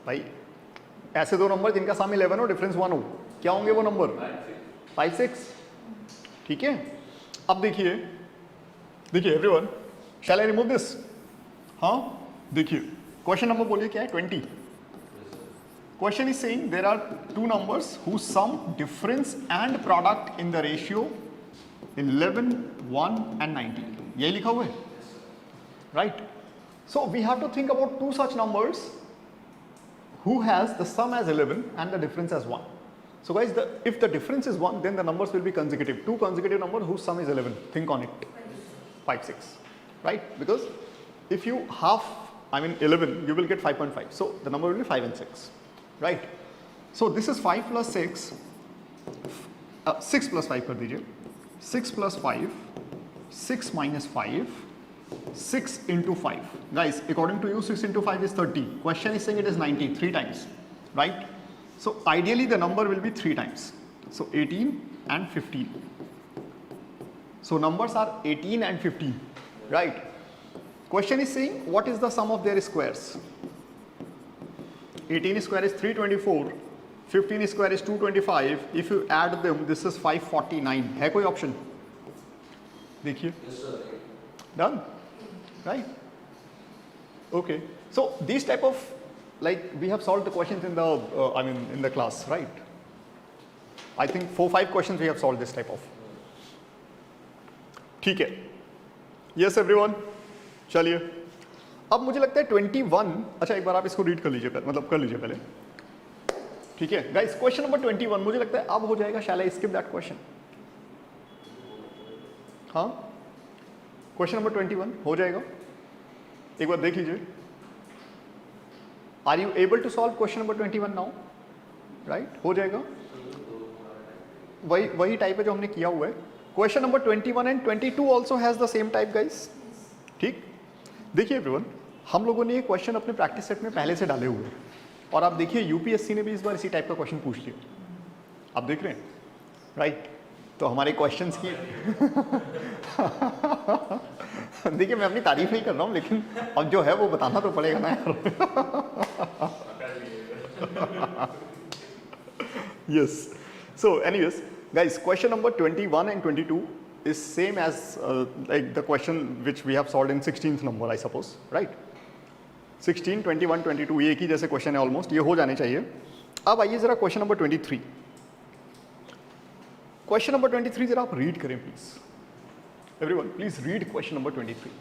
भाई ऐसे दो नंबर जिनका सम 11 हो डिफरेंस 1 हो, क्या होंगे वो नंबर? 5 6. ठीक है. अब देखिए everyone, shall I remove this? हाँ देखिए क्वेश्चन नंबर बोलिए क्या है? 20. Question is saying there are two numbers whose sum, difference and product in the ratio 11 1 and 90. यही लिखा हुआ है, right? So we have to think about two such numbers who has the sum as 11 and the difference as 1. So guys, if the difference is 1, then the numbers will be consecutive. Two consecutive numbers whose sum is 11. Think on it. 5 6, right? Because if you half, 11, you will get 5.5. So the number will be 5 and 6, right? So this is 5 plus 6. 6 plus 5 कर दीजिए. 6 plus 5. 6 minus 5. 6 into 5. Guys, according to you, 6 into 5 is 30. Question is saying it is 90, 3 times, right? So ideally the number will be 3 times. So 18 and 15. So numbers are 18 and 15, right? Question is saying what is the sum of their squares? 18 square is 324. 15 square is 225. If you add them, this is 549. है कोई option? देखिए. Done? Right? Okay. So these type of, like we have solved the questions in the in the class, right? I think 4-5 questions we have solved this type of. ठीक है. Yes everyone. चलिए. अब मुझे लगता है 21. अच्छा एक बार आप इसको रीड कर लीजिए, मतलब कर लीजिए पहले. ठीक है. Guys, question number 21 मुझे लगता है अब हो जाएगा. Shall I skip that question? हाँ. क्वेश्चन नंबर 21 हो जाएगा. एक बार देख लीजिए. Are you able to solve question number 21 now? Right, हो जाएगा. वही टाइप है जो हमने किया हुआ है. Question number 21 and 22 also has the same type guys. ठीक. देखिए एवरीवन, हम लोगों ने ये क्वेश्चन अपने प्रैक्टिस सेट में पहले से डाले हुए हैं और आप देखिए यूपीएससी ने भी इस बार इसी टाइप का क्वेश्चन पूछ लिया. आप देख रहे हैं, राइट? तो हमारे क्वेश्चंस की देखिए मैं अपनी तारीफ नहीं कर रहा हूँ, लेकिन अब जो है वो बताना तो पड़ेगा ना यार. Yes. So anyways, guys, question number 21 and 22 is same as like the question which we have solved in 16th number, I suppose, right? 16, 21, 22 ये एक ही जैसे क्वेश्चन है ऑलमोस्ट, ये हो जाने चाहिए. अब आइए जरा क्वेश्चन नंबर 23. क्वेश्चन नंबर 23 जरा आप रीड करें please. Everyone please read question number 23.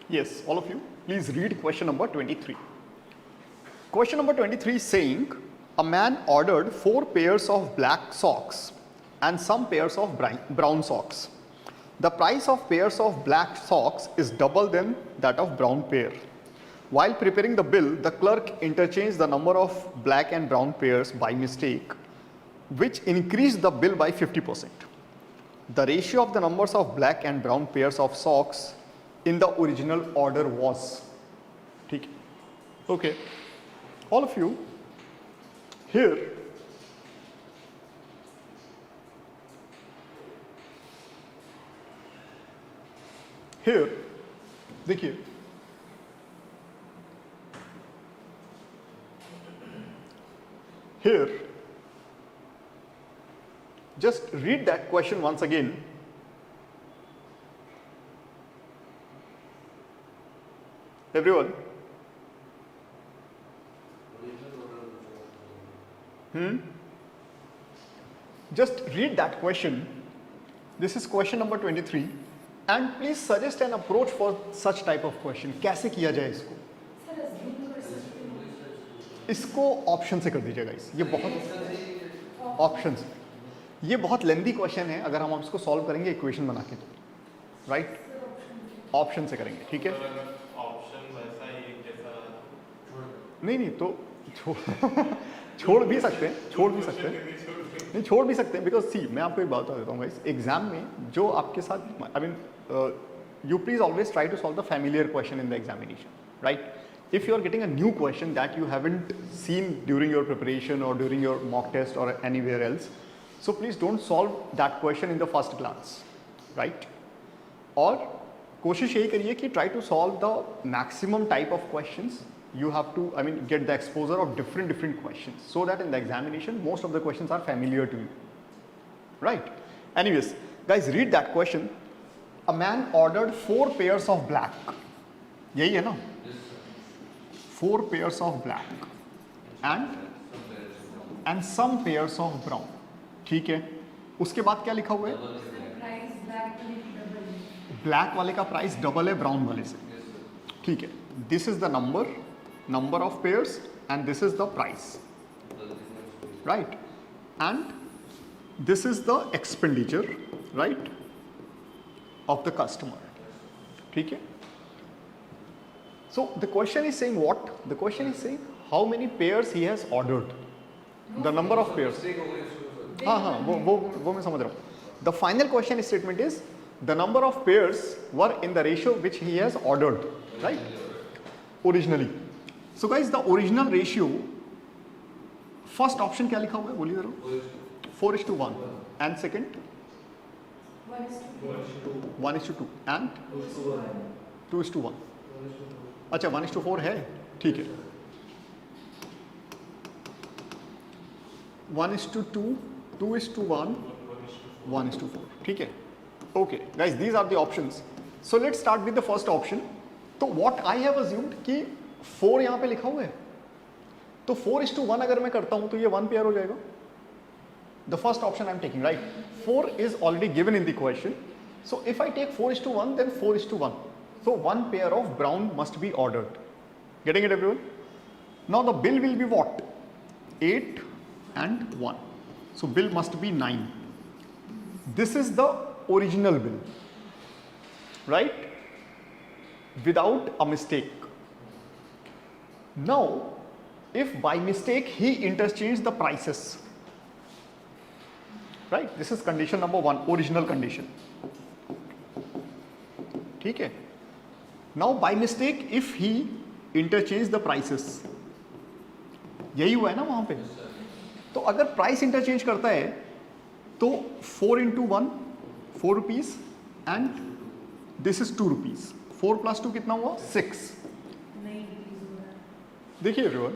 Yes, all of you, please read question number 23. Question number 23 is saying a man ordered 4 pairs of black socks and some pairs of brown socks. The price of pairs of black socks is double than that of brown pair. while preparing the bill, the clerk interchanged the number of black and brown pairs by mistake, which increased the bill by 50%. The ratio of the numbers of black and brown pairs of socks in the original order was. ठीक है? Okay. All of you, here, देखिए, here, just read that question once again. Everyone? Just read that question. This is question number 23. And please suggest an approach for such type of question. कैसे किया जाए इसको? Sir assume कर सकते हैं। इसको option से कर दीजिएगा इस। ये बहुत ऑप्शन से। ये बहुत लेंदी क्वेश्चन है, अगर हम इसको सॉल्व करेंगे इक्वेशन बना के तो, राइट? ऑप्शन से करेंगे, ठीक है? ऑप्शन वैसा ही जैसा नहीं तो छोड़ भी सकते हैं, नहीं छोड़ भी सकते हैं, बिकॉज सी मैं आपको एक बात बता देता हूँ गाइस, एग्जाम में जो आपके साथ, I mean you please always try to solve the familiar question in the examination, right? If you are getting a new question that you haven't seen during your preparation or during your mock test or anywhere else, so please don't solve that question in the first glance, right? और कोशिश यही करिए कि try to solve the maximum type of questions. You have to, I mean, get the exposure of different questions so that in the examination most of the questions are familiar to you, right? Anyways, guys, read that question. A man ordered 4 pairs of black. यही है ना? 4 pairs of black and some pairs of brown. ठीक है? उसके बाद क्या लिखा हुआ है? ब्लैक वाले का प्राइस डबल है ब्राउन वाले से. ठीक है? This is the number of pairs and this is the price, right? And this is the expenditure, right, of the customer. ठीक है? So the question is saying what? The question is saying how many pairs he has ordered, the number of pairs. हाँ वो मैं समझ रहा हूँ. The final question statement is the number of pairs were in the ratio which he has ordered, right? Originally. So guys, the original ratio, first option क्या लिखा हुआ है बोलिए जरा? 4:1 and second 1:2 and 2:1. अच्छा 1:4 है, ठीक है. 1:2, 2:1, 1:4, ठीक है. Okay, guys, these are the options. So let's start with the first option. तो what I have assumed कि 4 यहाँ पे लिखा हुआ है, तो 4:1 अगर मैं करता हूँ तो ये 1 पेयर हो जाएगा. The first option I am taking, right? 4 is already given in the question. So if I take 4:1, then 4:1. So 1 pair of brown must be ordered. Getting it, everyone? Now the bill will be what? 8 and 1. So bill must be 9. This is the original bill, right? Without a mistake. Now, if by mistake he interchanged the prices, right? This is condition number 1, original condition. ठीक है? Now, by mistake, if he interchanged the prices, यही हुआ है ना वहाँ पे? तो अगर प्राइस इंटरचेंज करता है तो 4 into 1, 4 rupees and this is 2 rupees. 4 plus 2 कितना हुआ? 6. देखिए एवरीवन,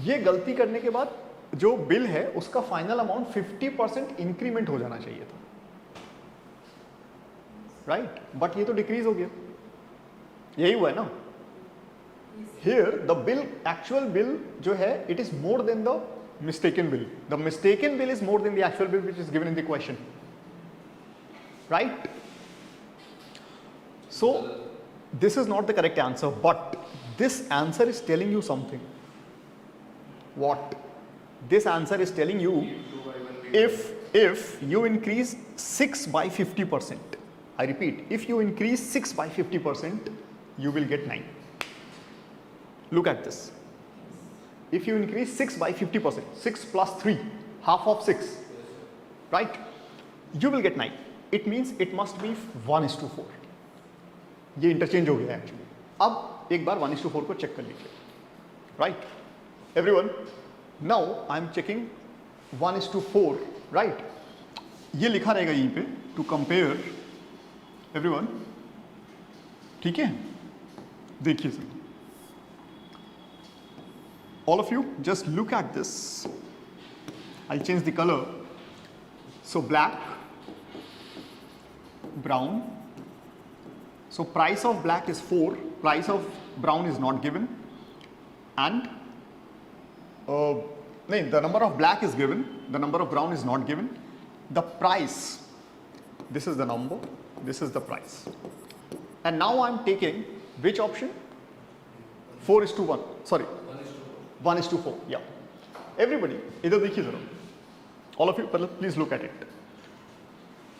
ये गलती करने के बाद जो बिल है उसका फाइनल अमाउंट 50% इंक्रीमेंट हो जाना चाहिए था, राइट? बट ये तो डिक्रीज हो गया. यही हुआ है ना? Here the bill, actual bill जो है, it is more than the mistaken bill. The mistaken bill is more than the actual bill which is given in the question, right? So this is not the correct answer, but this answer is telling you something. What? This answer is telling you if you increase 6 by 50%, I repeat, if you increase 6 by 50%, you will get 9. Look at this. If you increase 6 by 50%, 6 plus 3, half of 6, right? You will get 9. It means it must be 1:4. ये interchange हो गया actually. अब एक बार 1:4 को check कर लीजिए. Right? Everyone, now I am checking 1:4, right? ये लिखा रहेगा यहीं पे to compare. Everyone, ठीक है? देखिए sir. All of you, just look at this. I'll change the color. So black, brown. So price of black is 4. Price of brown is not given. And the number of black is given. The number of brown is not given. The price. This is the number. This is the price. And now I'm taking which option? 4:1. Sorry. 1:4. Yeah. Everybody, इधर देखिए जरा. All of you, please look at it.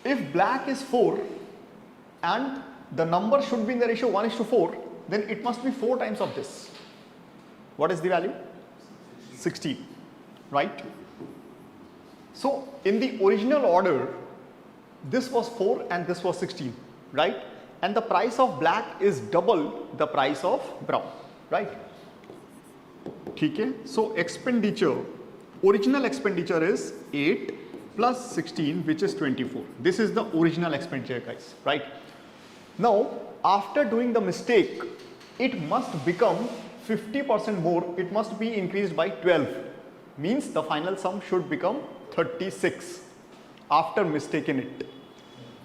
If black is 4 and the number should be in the ratio 1:4, then it must be 4 times of this. What is the value? 16. Right? So in the original order, this was 4 and this was 16. Right? And the price of black is double the price of brown. Right? ठीक है. So expenditure, original expenditure is 8 plus 16, which is 24. This is the original expenditure, guys, right? Now after doing the mistake, it must become 50% more. It must be increased by 12. Means the final sum should become 36 after mistaking it.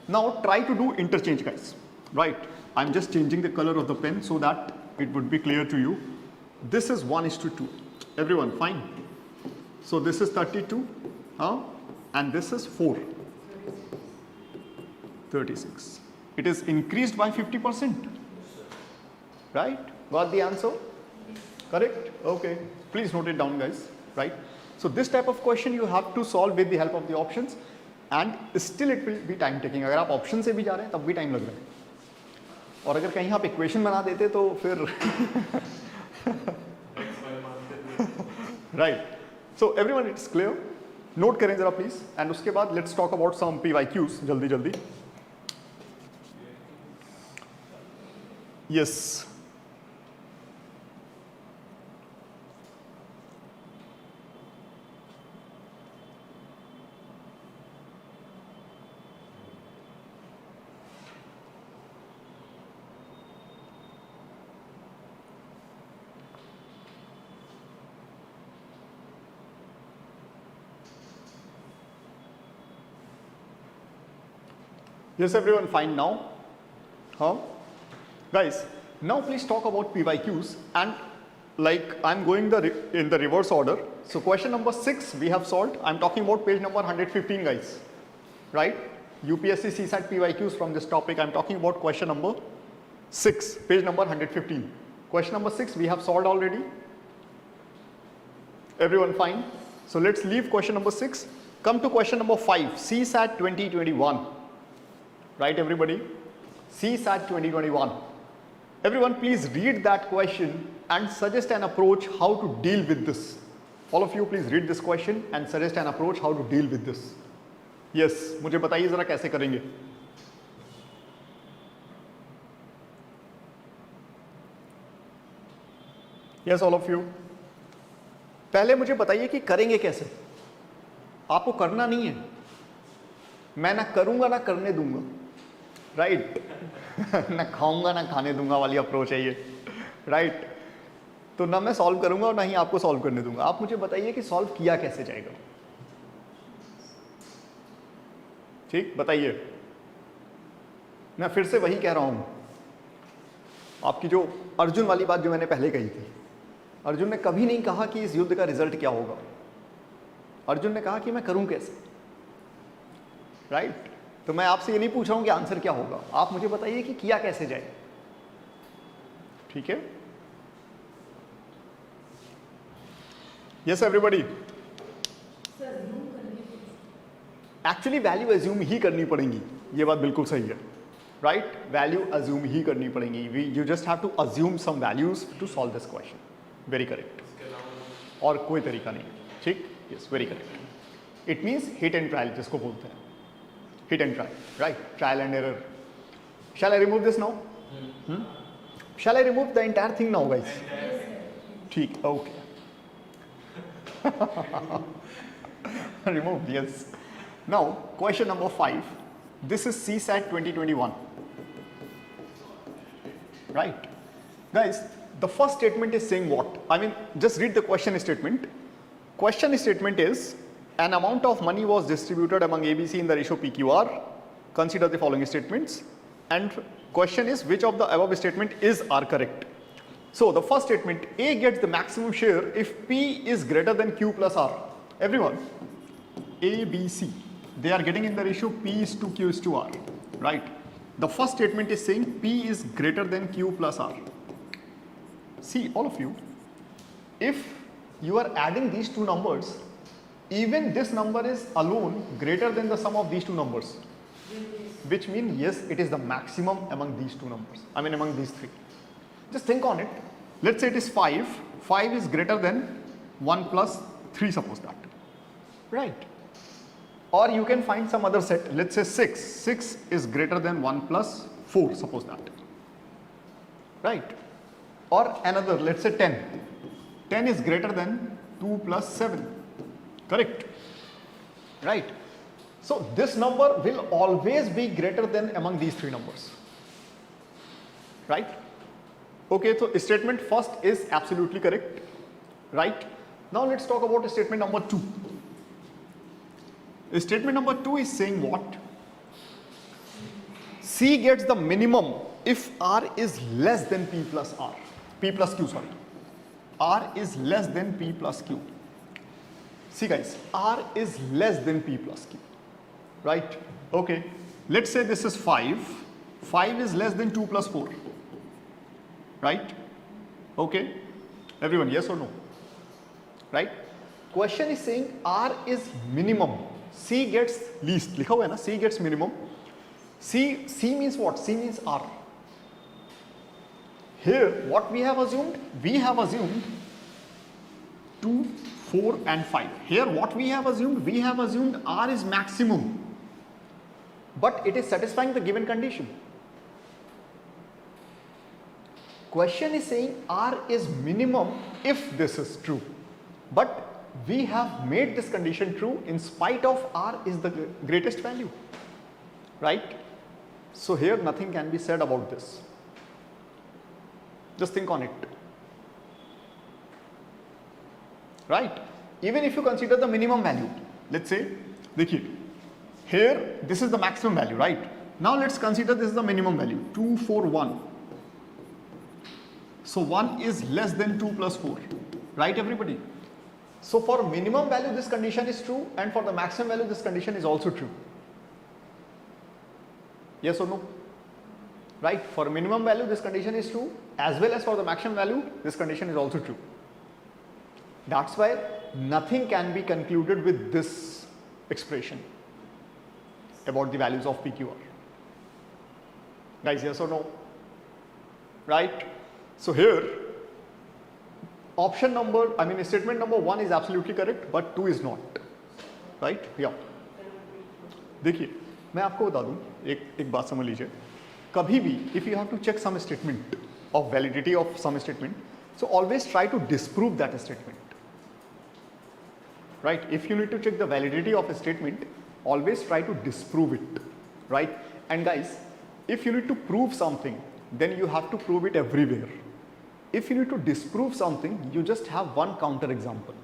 Now try to do interchange, guys, right? I'm just changing the color of the pen so that it would be clear to you. This is 1:2. Everyone, fine. So this is 32, and this is 4. 36. It is increased by 50%. Right? Got the answer? Correct? Okay. Please note it down, guys. Right? So this type of question you have to solve with the help of the options, and still it will be time taking. अगर आप option से भी जा रहे हैं तब भी time लग रहा है. और अगर कहीं आप इक्वेशन बना देते तो फिर right. So everyone, it's clear. Note करें जरा प्लीज. एंड उसके बाद let's talk about some PYQs जल्दी जल्दी. Yes Yes, everyone, fine now? Huh? Guys, now please talk about PYQs, and like I'm going in the reverse order. So question number 6 we have solved. I'm talking about page number 115, guys. Right? UPSC CSAT PYQs from this topic. I'm talking about question number 6, page number 115. Question number 6 we have solved already. Everyone fine? So let's leave question number 6. Come to question number 5, CSAT 2021. Right, everybody? CSAT 2021. Everyone, please read that question and suggest an approach how to deal with this. All of you, please read this question and suggest an approach how to deal with this. Yes, मुझे बताइए जरा कैसे करेंगे. Yes, all of you. पहले मुझे बताइए कि करेंगे कैसे. आपको करना नहीं है. मैं ना करूंगा ना करने दूंगा. राइट ना खाऊंगा ना खाने दूंगा वाली अप्रोच है ये. राइट तो ना मैं सॉल्व करूंगा और ना ही आपको सॉल्व करने दूंगा. आप मुझे बताइए कि सॉल्व किया कैसे जाएगा. ठीक, बताइए. मैं फिर से वही कह रहा हूं, आपकी जो अर्जुन वाली बात जो मैंने पहले कही थी. अर्जुन ने कभी नहीं कहा कि इस युद्ध का रिजल्ट क्या होगा. अर्जुन ने कहा कि मैं करूं कैसे. राइट तो मैं आपसे ये नहीं पूछ रहा हूं कि आंसर क्या होगा. आप मुझे बताइए कि किया कैसे जाए. ठीक है. Yes everybody. Actually value assume ही करनी पड़ेगी. ये बात बिल्कुल सही है. राइट वैल्यू अज्यूम ही करनी पड़ेगी. You just have to assume some values to solve this question. Very correct, इसके अलावा और कोई तरीका नहीं, ठीक, yes very correct. It means hit and trial जिसको बोलते हैं, hit and trial, right, trial and error. Shall I remove this now? Shall I remove the entire thing now guys? ठीक, okay. Remove, yes. Now, question number 5. This is CSAT 2021. Right? Guys, the first statement is saying what? I mean, just read the question statement. Question statement is, an amount of money was distributed among ABC in the ratio PQR. Consider the following statements. And question is, which of the above statement are correct? So, the first statement, A gets the maximum share if P is greater than Q plus R. Everyone, A, B, C, they are getting in the ratio P is to Q is to R, right? The first statement is saying P is greater than Q plus R. See, all of you, if you are adding these two numbers, even this number is alone greater than the sum of these two numbers, which means yes, it is the maximum among these two numbers, I mean among these three. Just think on it. Let's say it is 5. 5 is greater than 1 plus 3, suppose that. Right? Or you can find some other set. Let's say 6. 6 is greater than 1 plus 4, suppose that. Right? Or another, let's say 10. 10 is greater than 2 plus 7. Correct? Right? So this number will always be greater than among these three numbers. Right? Okay, so statement first is absolutely correct, right? Now let's talk about statement number 2. Statement number 2 is saying what? C gets the minimum if R is less than P plus R. P plus Q, sorry. R is less than P plus Q. See guys, R is less than P plus Q, right? Okay, let's say this is 5. 5 is less than 2 plus 4. Right? Okay. Everyone, yes or no? Right? Question is saying R is minimum. C gets least. लिखा हुआ है ना? C gets minimum. C means what? C means R. Here, what we have assumed? We have assumed 2, 4 and 5. Here, what we have assumed? We have assumed R is maximum. But it is satisfying the given condition. Question is saying R is minimum if this is true, but we have made this condition true in spite of R is the greatest value, right? So here nothing can be said about this. Just think on it, right? Even if you consider the minimum value, let's say, देखिए, here this is the maximum value, right? Now let's consider this is the minimum value, 2, 4, 1. So 1 is less than 2 plus 4, right everybody? So for minimum value this condition is true, and for the maximum value this condition is also true. Yes or no? Right? For minimum value this condition is true, as well as for the maximum value this condition is also true. That's why nothing can be concluded with this expression about the values of PQR. Guys, yes or no? Right? So here, option number, I mean statement number 1 is absolutely correct, but 2 is not. Right? Yeah. देखिए, मैं आपको बता दूं, एक बात समझ लीजिए. कभी भी, if you have to check some statement of validity of some statement, so always try to disprove that statement. Right? If you need to check the validity of a statement, always try to disprove it. Right? And guys, if you need to prove something, then you have to prove it everywhere. If you need to disprove something, you just have one counter example.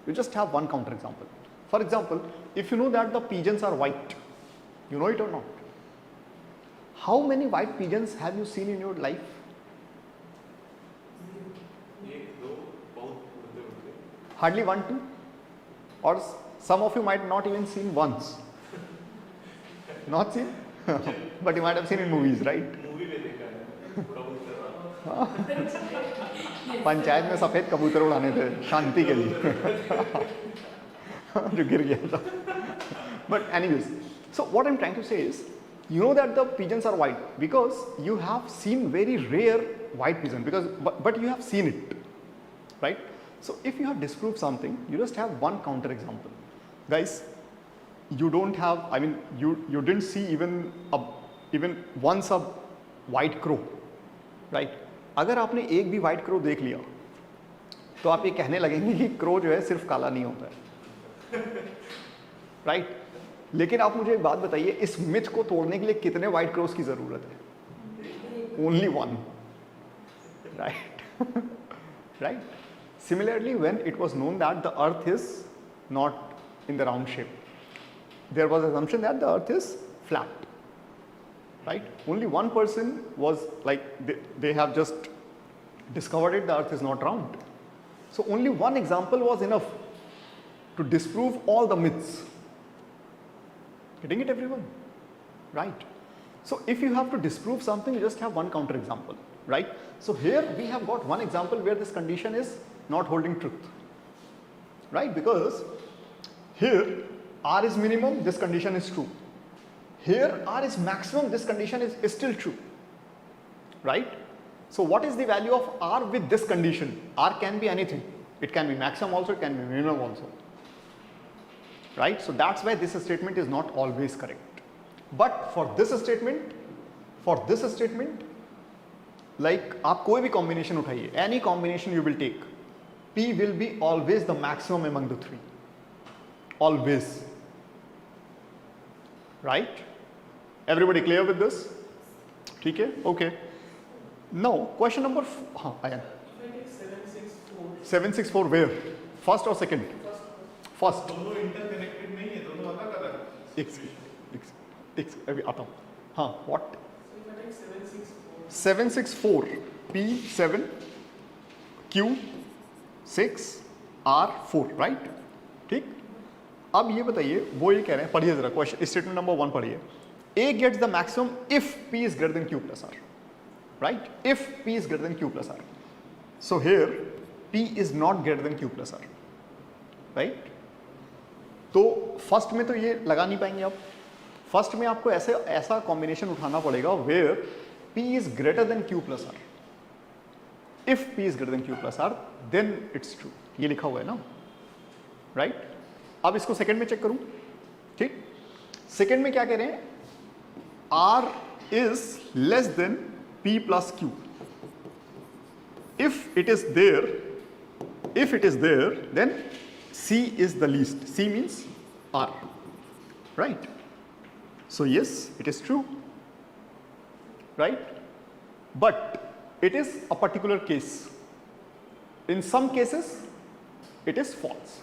You just have one counter example. For example, if you know that the pigeons are white, you know it or not? How many white pigeons have you seen in your life? Hardly 1, 2? Or some of you might not even seen once. Not seen? But you might have seen in movies, right? Panchayat में सफेद कबूतर उड़ाने थे शांति के लिए जो गिर गया था. But anyways, so what I'm trying to say is, you know that the pigeons are white because you have seen very rare white pigeon, because but you have seen it, right? So if you have disproved something, you just have one counter example. Guys, you don't have, I mean, you didn't see even once a white crow, right? अगर आपने एक भी white crow देख लिया तो आप ये कहने लगेंगे कि crow जो है सिर्फ काला नहीं होता है, right? लेकिन आप मुझे एक बात बताइए, इस मिथ को तोड़ने के लिए कितने white crows की जरूरत है? Only one, right? Right? Similarly, when it was known that the earth is not in the round shape, there was assumption that the earth is flat, right? Only one person was like, they have just discovered it, the earth is not round. So only one example was enough to disprove all the myths. Getting it, everyone? Right? So if you have to disprove something, you just have one counter example, right? So here we have got one example where this condition is not holding truth, right? Because here R is minimum, this condition is true. Here R is maximum, this condition is still true, right? So what is the value of R with this condition? R can be anything. It can be maximum also, it can be minimum also, right? So that's why this statement is not always correct. But for this statement, like आप कोई भी combination उठाइए, any combination you will take, P will be always the maximum among the three, always, right? Everybody clear with this? ठीक है? Okay. Now question number, हाँ आया. 764 where? First or second? First. दोनों interconnected नहीं है, दोनों अलग-अलग. एक अभी आता हूँ. हाँ, what? 764 P7 Q6 R4, right? ठीक? अब ये बताइए, वो ये कह रहे हैं, पढ़िए जरा क्वेश्चन, स्टेटमेंट नंबर 1 पढ़िए. A gets the maximum if P is greater than Q plus R, right? If P is greater than Q plus R. So here P is not greater than Q plus R, right? तो first में तो ये लगा नहीं पाएंगे आप. First में आपको ऐसा कॉम्बिनेशन उठाना पड़ेगा where P is greater than Q plus R. If P is greater than Q plus R, then it's true. ये लिखा हुआ है ना, right? अब इसको सेकंड में चेक करूं, ठीक? सेकंड में क्या कह रहे हैं? R is less than P plus Q. If it is there, then C is the least. C means R, right? So yes, it is true, right? But it is a particular case. In some cases, it is false,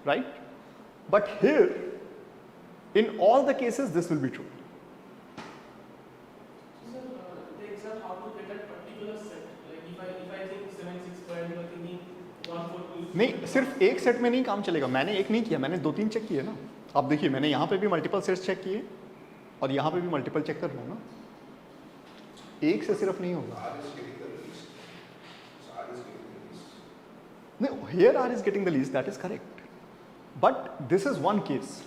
right? But here, in all the cases, this will be true. The exam how to get that particular set. Like if I think 7, 6 square, you are thinking 1, 4, 2. नहीं, सिर्फ एक set में नहीं काम चलेगा. मैंने एक नहीं किया, मैंने 2-3 चेक किए ना. आप देखिए, मैंने यहाँ पे भी मल्टीपल सेट्स चेक किए और यहाँ पे भी मल्टीपल चेक कर रहा हूँ ना. एक से सिर्फ नहीं होगा. No, here R is getting the least, that is correct. But this is one case.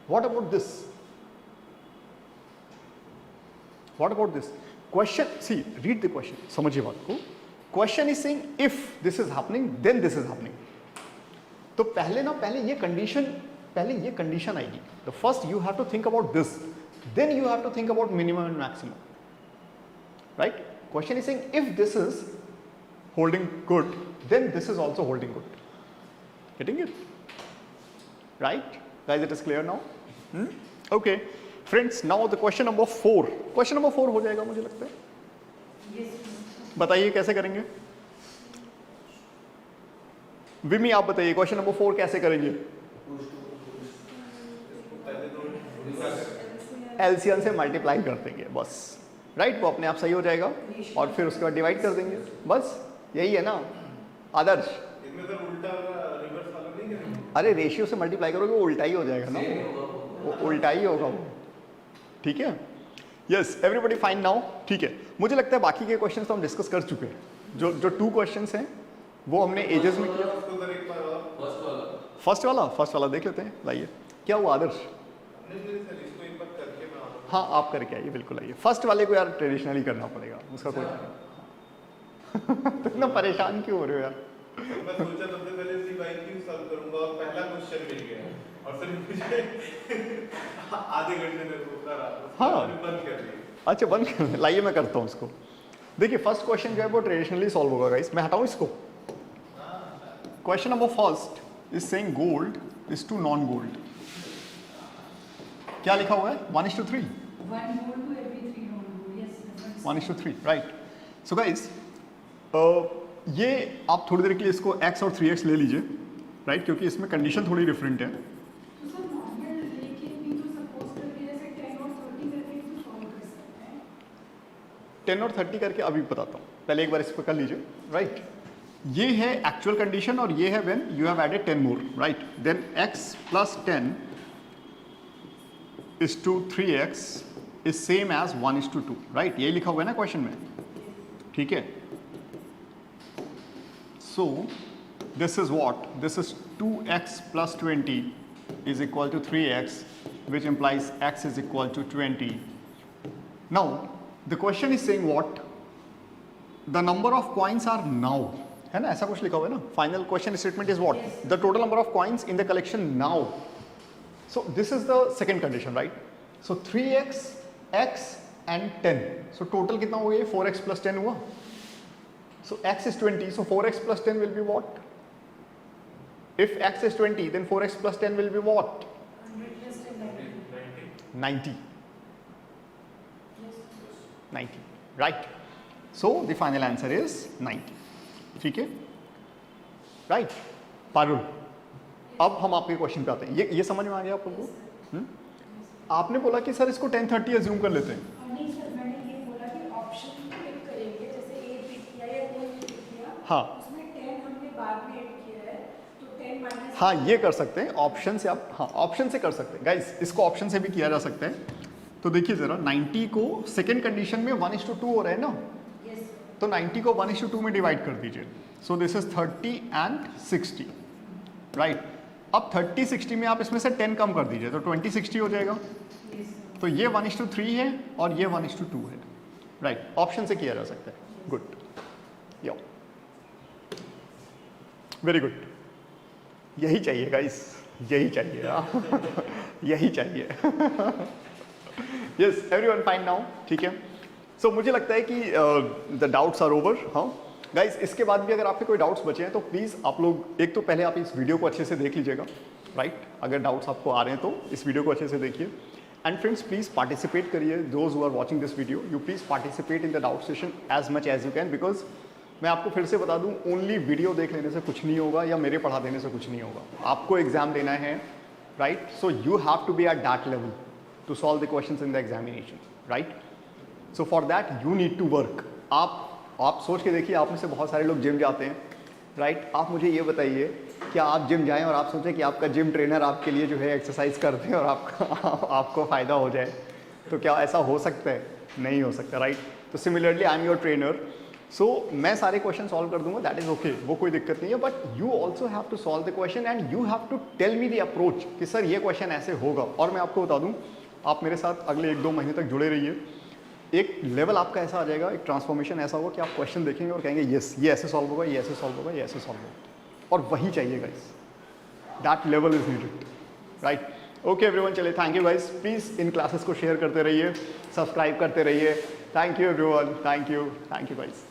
What about this? What about this? Question, see, read the question. समझिए बात को. Question is saying if this is happening, then this is happening. तो पहले ये condition आएगी. The first you have to think about this. Then you have to think about minimum and maximum. Right? Question is saying if this is holding good, then this is also holding good. Getting it? Right? Guys, it is clear now? Okay. Friends, now the question number 4. Question number 4 हो जाएगा मुझे लगता है. बताइए कैसे करेंगे? विमी आप बताइए क्वेश्चन नंबर 4 कैसे करेंगे? LCM से मल्टीप्लाई कर देंगे बस, राइट? वो अपने आप सही हो जाएगा और फिर उसके बाद डिवाइड कर देंगे, बस यही है ना आदर्श? इसमें सर उल्टा रिवर्स वाला नहीं करेंगे? अरे रेशियो से मल्टीप्लाई करोगे वो उल्टा ही हो जाएगा ना, वो उल्टा ही होगा वो. ठीक है? Yes, everybody fine now. ठीक है, मुझे लगता है बाकी के क्वेश्चंस तो हम डिस्कस कर चुके हैं. जो 2 क्वेश्चंस हैं वो हमने एजेस में किया. फर्स्ट वाला देख लेते हैं. लाइए, क्या हुआ आदर्श? हाँ, आप करके आइए, बिल्कुल आइए. फर्स्ट वाले को यार ट्रेडिशनली करना पड़ेगा, उसका कोई नहीं. तो इतना परेशान क्यों हो रहे हो यार? मैं सोचा सबसे पहले PYQ सॉल्व करूंगा और पहला क्वेश्चन मिल गया और फिर मुझे आधे घंटे में सोचा रहा। हाँ। बंद कर दिया। अच्छा बंद कर, लाइए मैं करता हूँ इसको। देखिए फर्स्ट क्वेश्चन जो है वो ट्रेडिशनली सॉल्व होगा गाइस। मैं हटाऊँ इसको। Question number first is saying gold is to non gold. क्या लिखा हुआ है? 1:3। 1 gold to every 3 non-gold. Yes, that's 1:3 right. So guys ये आप थोड़ी देर के लिए इसको x और 3x ले लीजिए राइट, क्योंकि इसमें कंडीशन थोड़ी डिफरेंट है। तो सर नॉर्मल लेके भी तो सपोज करके जैसे 10 और 30 करके तो सॉल्व कर सकते हैं। 10 और 30 करके अभी बताता हूँ, पहले एक बार इस पर कर लीजिए राइट। ये है एक्चुअल कंडीशन और ये है when you have added 10 more right. Then x + 10 is to 3x is same as 1:2 right. यही लिखा हुआ है ना क्वेश्चन में, ठीक है। So this is what, this is 2x + 20 is equal to 3x, which implies x is equal to 20. Now the question is saying what? The number of coins are now, है ना, ऐसा कुछ लिखा हुआ है ना। Final question statement is what? Yes. The total number of coins in the collection now. So this is the second condition, right? So 3x, x and 10. So total कितना हो गया? 4x + 10 हुआ। So x is 20. So 4x + 10 will be what? If x is 20, then 4x + 10 will be what? 100 plus 10 90. 90. Yes. 90. Right. So the final answer is 90. ठीक है? Right. Parul, अब हम आपके question पे आते हैं। ये समझ में आ गया आप लोगों को? आपने बोला कि सर इसको 10:30 अज्यूम कर लेते हैं। नहीं सर, मैंने ये बोला कि ऑप्शन क्लिक करेंगे, जैसे ए पिक किया या कोई भी पिक किया, हाँ। उसमें 10 हमने बाद में ऐड किया है, तो 10 माइनस। हाँ ये कर सकते हैं ऑप्शन से आप, हाँ ऑप्शन से कर सकते हैं गाइस, इसको ऑप्शन से भी किया जा सकता है। तो देखिए जरा 90 को सेकेंड कंडीशन में 1:2 हो रहा है ना, यस तो 90 को 1:2 में डिवाइड कर दीजिए। सो दिस इज 30 and 60 राइट। अब 30 60 में आप इसमें से 10 कम कर दीजिए तो 20 60 हो जाएगा। तो ये 1:3 है और ये 1:2 है राइट। ऑप्शन से किया जा सकता है। गुड, यो वेरी गुड, यही चाहिए गाइस, यही चाहिए यही चाहिए। यस एवरीवन फाइन नाउ, ठीक है। सो मुझे लगता है कि द डाउट्स आर ओवर। हाँ गाइस, इसके बाद भी अगर आपके कोई डाउट्स बचे हैं तो प्लीज़ आप लोग एक तो पहले आप इस वीडियो को अच्छे से देख लीजिएगा राइट। अगर डाउट्स आपको आ रहे हैं तो इस वीडियो को अच्छे से देखिए। एंड फ्रेंड्स प्लीज़ पार्टिसिपेट करिए, those who are watching this video, you please participate in the doubt session as much as you can, because मैं आपको फिर से बता दूं, ओनली वीडियो देख लेने से कुछ नहीं होगा या मेरे पढ़ा देने से कुछ नहीं होगा। आपको एग्जाम देना है right. So you have to be at that level to solve the questions in the examination right. So for that you need to work. आप सोच के देखिए, आप में से बहुत सारे लोग जिम जाते हैं राइट। आप मुझे ये बताइए, क्या आप जिम जाएं और आप सोचें कि आपका जिम ट्रेनर आपके लिए जो है एक्सरसाइज कर दे और आपको फ़ायदा हो जाए? तो क्या ऐसा हो सकता है? नहीं हो सकता राइट। तो similarly I am your trainer, so मैं सारे क्वेश्चन सॉल्व कर दूंगा, दैट इज़ ओके, वो कोई दिक्कत नहीं है। But you also have to solve the question and you have to tell me the approach कि सर ये क्वेश्चन ऐसे होगा। और मैं आपको बता दूँ, आप मेरे साथ अगले 1-2 महीने तक जुड़े रहिए। एक लेवल आपका ऐसा आ जाएगा, एक ट्रांसफॉर्मेशन ऐसा होगा कि आप क्वेश्चन देखेंगे और कहेंगे यस ये ऐसे सॉल्व होगा, ये ऐसे सॉल्व होगा, ये ऐसे सॉल्व होगा। और वही चाहिए guys, that level is needed right. Okay everyone, चलिए थैंक यू गाइस। प्लीज़ इन क्लासेस को शेयर करते रहिए, सब्सक्राइब करते रहिए। Thank you everyone, thank you guys.